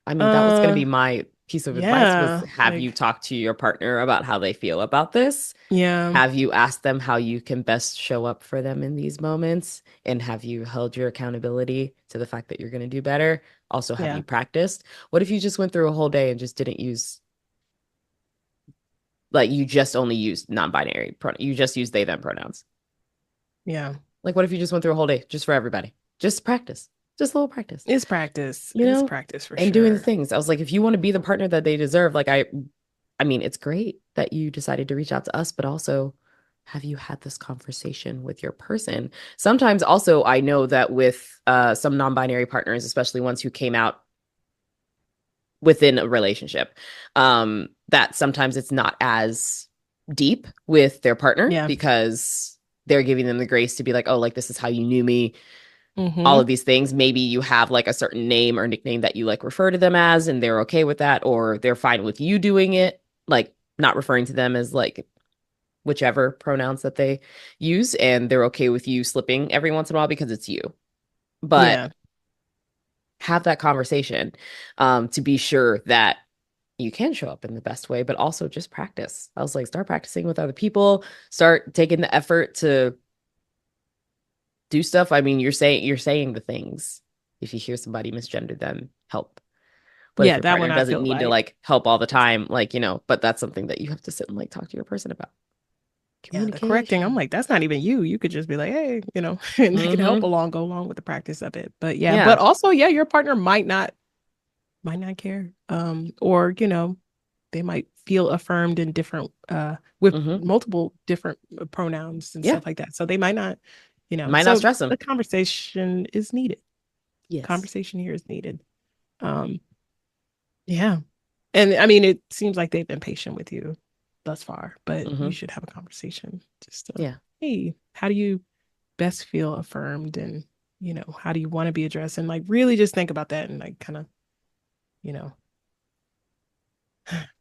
I mean, that was going to be Uh, my piece of advice was yeah, have you like, talked to your partner about how they feel about this? yeah, Have you asked them how you can best show up for them in these moments? And have you held your accountability to the fact that you're going to do better? Also, have yeah, you practiced? What if you just went through a whole day and just didn't use, like, you just only used non-binary pronouns? You just use they, them pronouns. yeah. Like, what if you just went through a whole day just for everybody? Just practice, just a little practice, It's practice. you It's know, practice for and doing the sure. things. I was like, if you want to be the partner that they deserve, like, I mean, it's great that you decided to reach out to us, but also have you had this conversation with your person? Sometimes also I know that with some non-binary partners, especially ones who came out within a relationship, that sometimes it's not as deep with their partner Yeah. because they're giving them the grace to be like, oh, like this is how you knew me, all Mm-hmm. of these things. Maybe you have like a certain name or nickname that you like refer to them as, and they're okay with that, or they're fine with you doing it, like not referring to them as like whichever pronouns that they use, and they're okay with you slipping every once in a while because it's you. But Yeah. have that conversation to be sure that you can show up in the best way, but also just practice. I was like, start practicing with other people, start taking the effort to do stuff. I mean, you're saying the things. If you hear somebody misgender them, help. But if Yeah, your that partner one I doesn't feel need to like like help all the is, time, like, but that's something that you have to sit and like talk to your person about. yeah, the correcting. I'm Communication. like, that's not even you. You could just be like, hey, and that can help Mm-hmm. go along with the practice of it. But yeah, Yeah. but also, yeah, your partner might not care. Or, they might feel affirmed in different with Mm-hmm. multiple different pronouns and Yeah. stuff like that. So they might not, Might not so stress them. the conversation is needed. Yes. Conversation here is needed. Um, yeah. And I mean, it seems like they've been patient with you thus far, but you Mm-hmm. should have a conversation just to, Yeah. hey, how do you best feel affirmed and, how do you want to be addressed? And like really just think about that and like kind of, you know,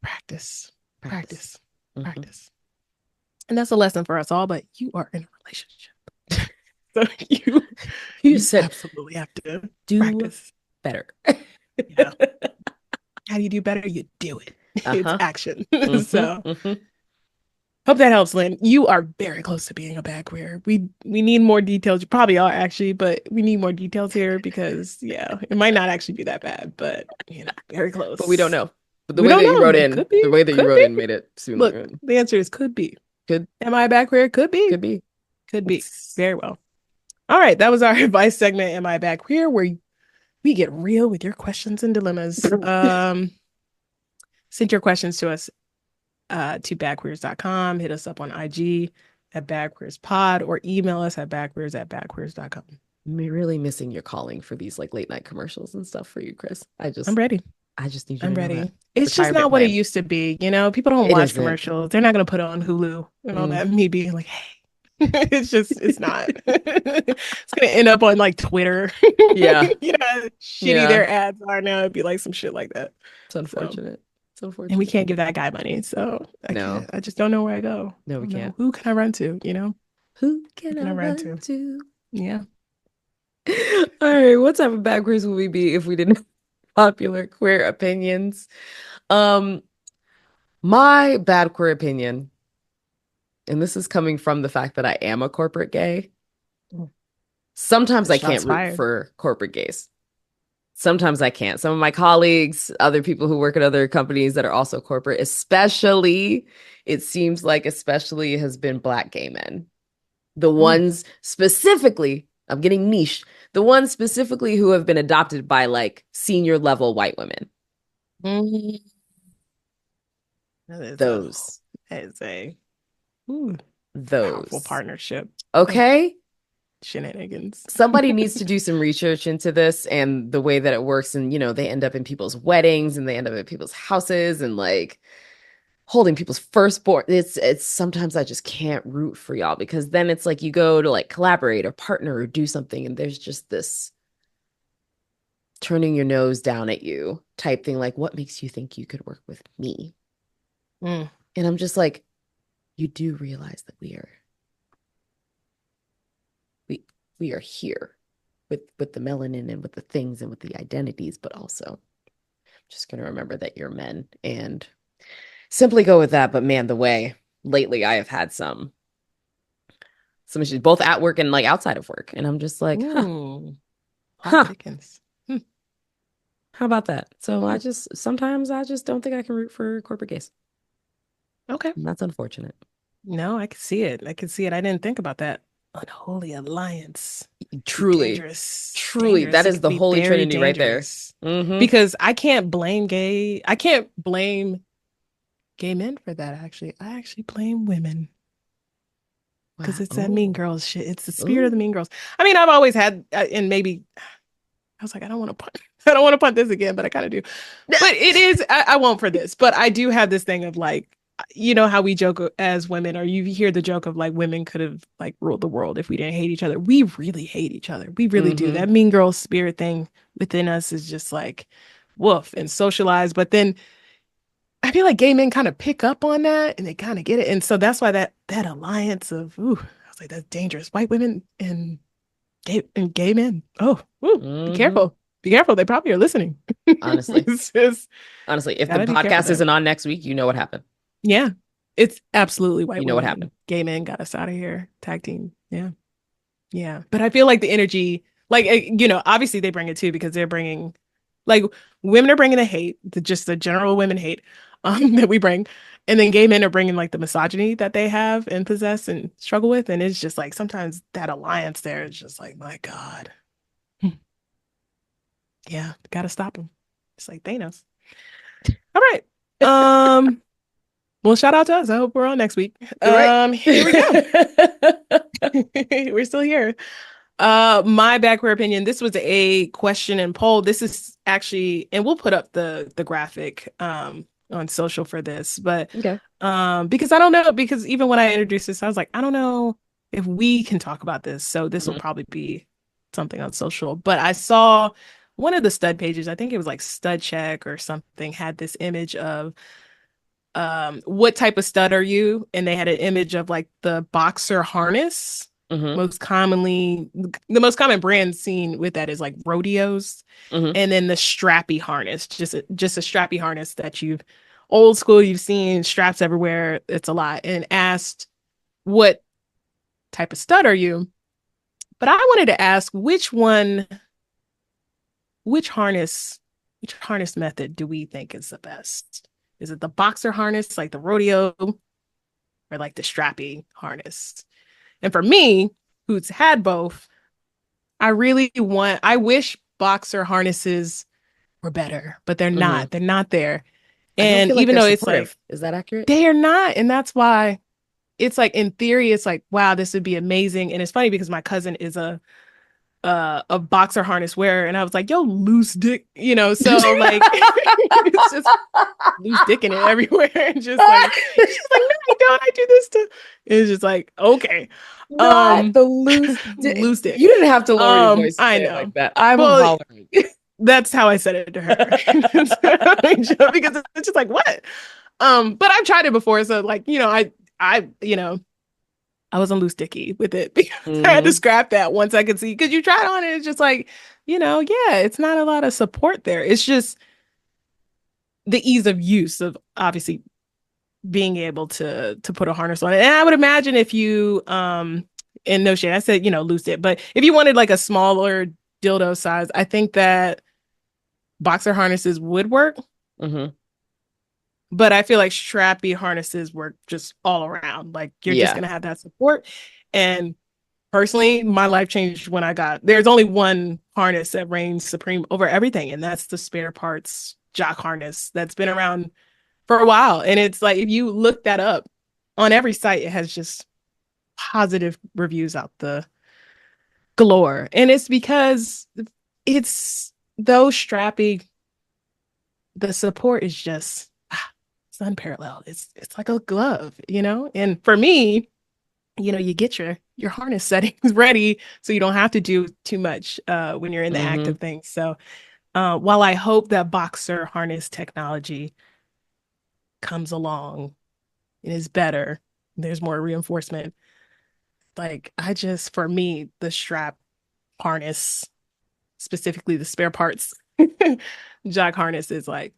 practice, Practice. practice, Mm-hmm. practice. And that's a lesson for us all, but you are in a relationship. So you You you said absolutely have to do practice. better. Yeah. How do you do better? You do it. It's Uh-huh. action. Mm-hmm. So Mm-hmm. hope that helps, Lynn. You are very close to being a bad queer. We need more details. You probably are actually, but we need more details here because yeah, it might not actually be that bad, but very But we don't close. know. But We don't know. It could the be. way that you Could wrote be. in made it seem like Look, it the answer is could be. could Am I a bad queer? Could be. could be. Could be. Very well. All right, that was our advice segment. Am I a bad queer? Where we get real with your questions and dilemmas. Send your questions to us to badqueers.com. Hit us up on IG at badqueerspod or email us at badqueers@badqueers.com. I'm really missing your calling for these like late night commercials and stuff for you, Kris. I'm ready. I just need you I'm to know that. ready. It's just Retirement not what it plan. used to be. People don't It watch isn't. commercials. They're not going to put it on Hulu and all Mm. that. Me being like, hey, it's not. It's going to end up on like Twitter. Yeah. Shitty Yeah. their ads are now. It'd be like some shit like that. It's So, unfortunate. It's and we unfortunate. can't give that guy money. So I No. can't, I just don't know where I go. No, I we don't know. can't. Who can I run to? Who Who can can I I run run to? to? Yeah. All right, what type of bad quiz would we be if we didn't have popular queer opinions? Um, my bad queer opinion, and this is coming from the fact that I am a corporate gay. Mm. Sometimes I can't Shots root fired. for corporate gays. Sometimes I can't. Some of my colleagues, other people who work at other companies that are also corporate, especially, it seems like especially has been Black gay men. The Mm. ones specifically, I'm getting niche, the ones specifically who have been adopted by like senior level white women. Mm. That is a Those, that is a ooh, powerful those. partnership of Okay. shenanigans. Somebody needs to do some research into this and the way that it works. And, they end up in people's weddings and they end up at people's houses and like holding people's firstborn. It's sometimes I just can't root for y'all because then it's like you go to like collaborate or partner or do something and there's just this turning your nose down at you type thing like what makes you think you could work with me? Mm. And I'm just like you do realize that we we are here with the melanin and with the things and with the identities, but also just going to remember that you're men and simply go with that. But man, the way lately I have had some issues both at work and like outside of work, and I'm just like, Ooh, hot huh, pickings. Hmm. how about that? So Hmm. sometimes I just don't think I can root for corporate gays. Okay. And that's unfortunate. No, I can see it. I can see it. I didn't think about that. Unholy alliance. Be Truly, dangerous. truly, that Dangerous. It is could the be holy very trinity right there. dangerous. Mm-hmm. Because I can't blame gay men for that, actually. I actually blame women. Because Wow. it's that mean Oh, girls shit. It's the spirit of oh. the mean girls. I mean, I've always had, and maybe I was like, I don't want to punt. I don't want to punt this again, but I kind of do. But it is, I won't for this, but I do have this thing of like, you know how we joke as women, or you hear the joke of like women could have like ruled the world if we didn't hate each other. We really hate each other. We really do. Mm-hmm. That mean girl spirit thing within us is just like woof and socialized. But then I feel like gay men kind of pick up on that and they kind of get it. And so that's why that alliance of ooh, I was like, that's dangerous. White women and gay men. Oh, ooh, be Mm-hmm. careful. Be careful. They probably are listening. Honestly, It's just honestly, if the gotta be careful podcast there. isn't on next week, you know what happened. Yeah. It's absolutely white You know what women and happened. gay men got us out of here. Tag team. Yeah. Yeah. But I feel like the energy, like, obviously they bring it too because they're bringing, like, women are bringing the hate, just the general women hate that we bring. And then gay men are bringing like the misogyny that they have and possess and struggle with. And it's just like sometimes that alliance there is just like, my God. Yeah. Gotta stop them. It's like Thanos. All right. Um, well, shout out to us. I hope we're on next week. Right. Here we go. We're still here. My backward opinion, this was a question and poll. This is actually, and we'll put up the graphic on social for this, but Okay. because I don't know, because even when I introduced this, I was like, I don't know if we can talk about this. So this will Mhm. probably be something on social. But I saw one of the stud pages, I think it was like Stud Check or something, had this image of what type of stud are you? And they had an image of like the boxer harness. Mhm. Most commonly, the most common brand seen with that is like rodeos, Mhm. and then the strappy harness, just a strappy harness that you've old school, you've seen straps everywhere. It's a lot. And asked what type of stud are you? But I wanted to ask which harness, which harness method do we think is the best? Is it the boxer harness, like the rodeo, or like the strappy harness? And for me, who's had both, I wish boxer harnesses were better, but they're Mhm. not. They're not there. I don't And feel like even they're though it's like supportive. Is that accurate? they are not, and that's why it's like in theory, it's like, wow, this would be amazing. And it's funny because my cousin is a boxer harness wearer, and I was like, yo, loose dick, so like it's just loose dick in it everywhere. And just like she's like, no, I don't. I do this too. It's just like, okay. Not the loose dick. Loose dick. You didn't have to lower your voice to I say it like know. that. I'm Well, hollering. that's how I said it to her. Because it's just like, what? But I've tried it before. So like, I was on loose dicky with it because I had to Hmm. scrap that once I could see because you try it on it, it's just like, yeah, it's not a lot of support there. It's just the ease of use of obviously being able to put a harness on it. And I would imagine if you and no shade, I said, loose it, but if you wanted like a smaller dildo size, I think that boxer harnesses would work. Hmm. But I feel like strappy harnesses work just all around. Like you're just Yeah. gonna have that support. And personally, my life changed when there's only one harness that reigns supreme over everything, and that's the spare parts jock harness that's been around for a while. And it's like if you look that up on every site, it has just positive reviews out the galore. And it's because it's those strappy, the support is just it's unparalleled. It's like a glove. And for me, you get your harness settings ready so you don't have to do too much when you're in the act Hmm. of things. So while I hope that boxer harness technology comes along and is better, There's more reinforcement. Like for me, the strap harness, specifically the spare parts, jock harness is like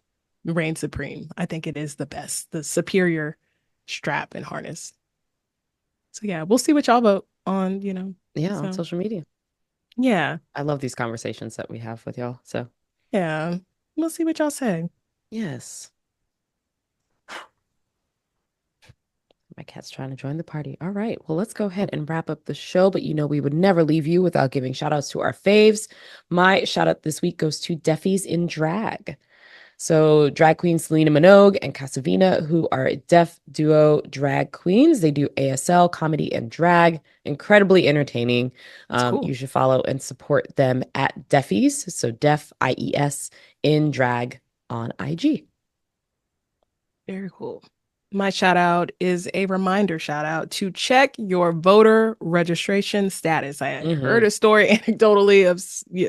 reign supreme. I think it is the best, the superior strap and harness. So yeah, we'll see what y'all vote on, Yeah, on So social media. yeah, I love these conversations that we have with y'all. So, yeah. We'll see what y'all say. yes. My cat's trying to join the party. All right. Well, let's go ahead and wrap up the show. But we would never leave you without giving shout outs to our faves. My shout out this week goes to Deafies in Drag. So, drag queen Selena Minogue and Casavina, who are a deaf duo drag queens. They do ASL, comedy, and drag. Incredibly entertaining. That's cool. You should follow and support them at Deafies. So, Def, IES, in drag on IG. Very cool. My shout out is a reminder shout out to check your voter registration status. I heard Mm-hmm. a story anecdotally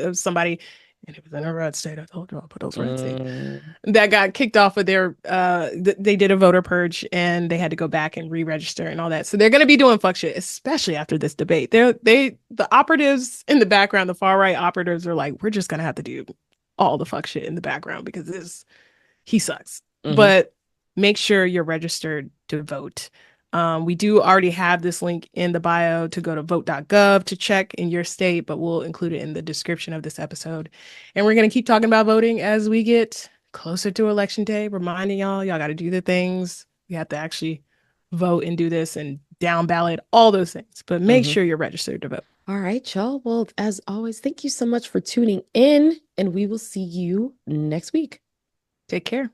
of somebody, and it was in a red state. I told you I'll put those red states Mm. that got kicked off of their. They did a voter purge and they had to go back and re-register and all that. So they're going to be doing fuck shit, especially after this debate. The operatives in the background, the far right operatives are like, we're just going to have to do all the fuck shit in the background because he sucks. Mm-hmm. But make sure you're registered to vote. We do already have this link in the bio to go to vote.gov to check in your state, but we'll include it in the description of this episode. And we're going to keep talking about voting as we get closer to election day, reminding y'all got to do the things. You have to actually vote and do this and down ballot, all those things. But make Mm-hmm. sure you're registered to vote. All right, y'all. Well, as always, thank you so much for tuning in, and we will see you next week. Take care.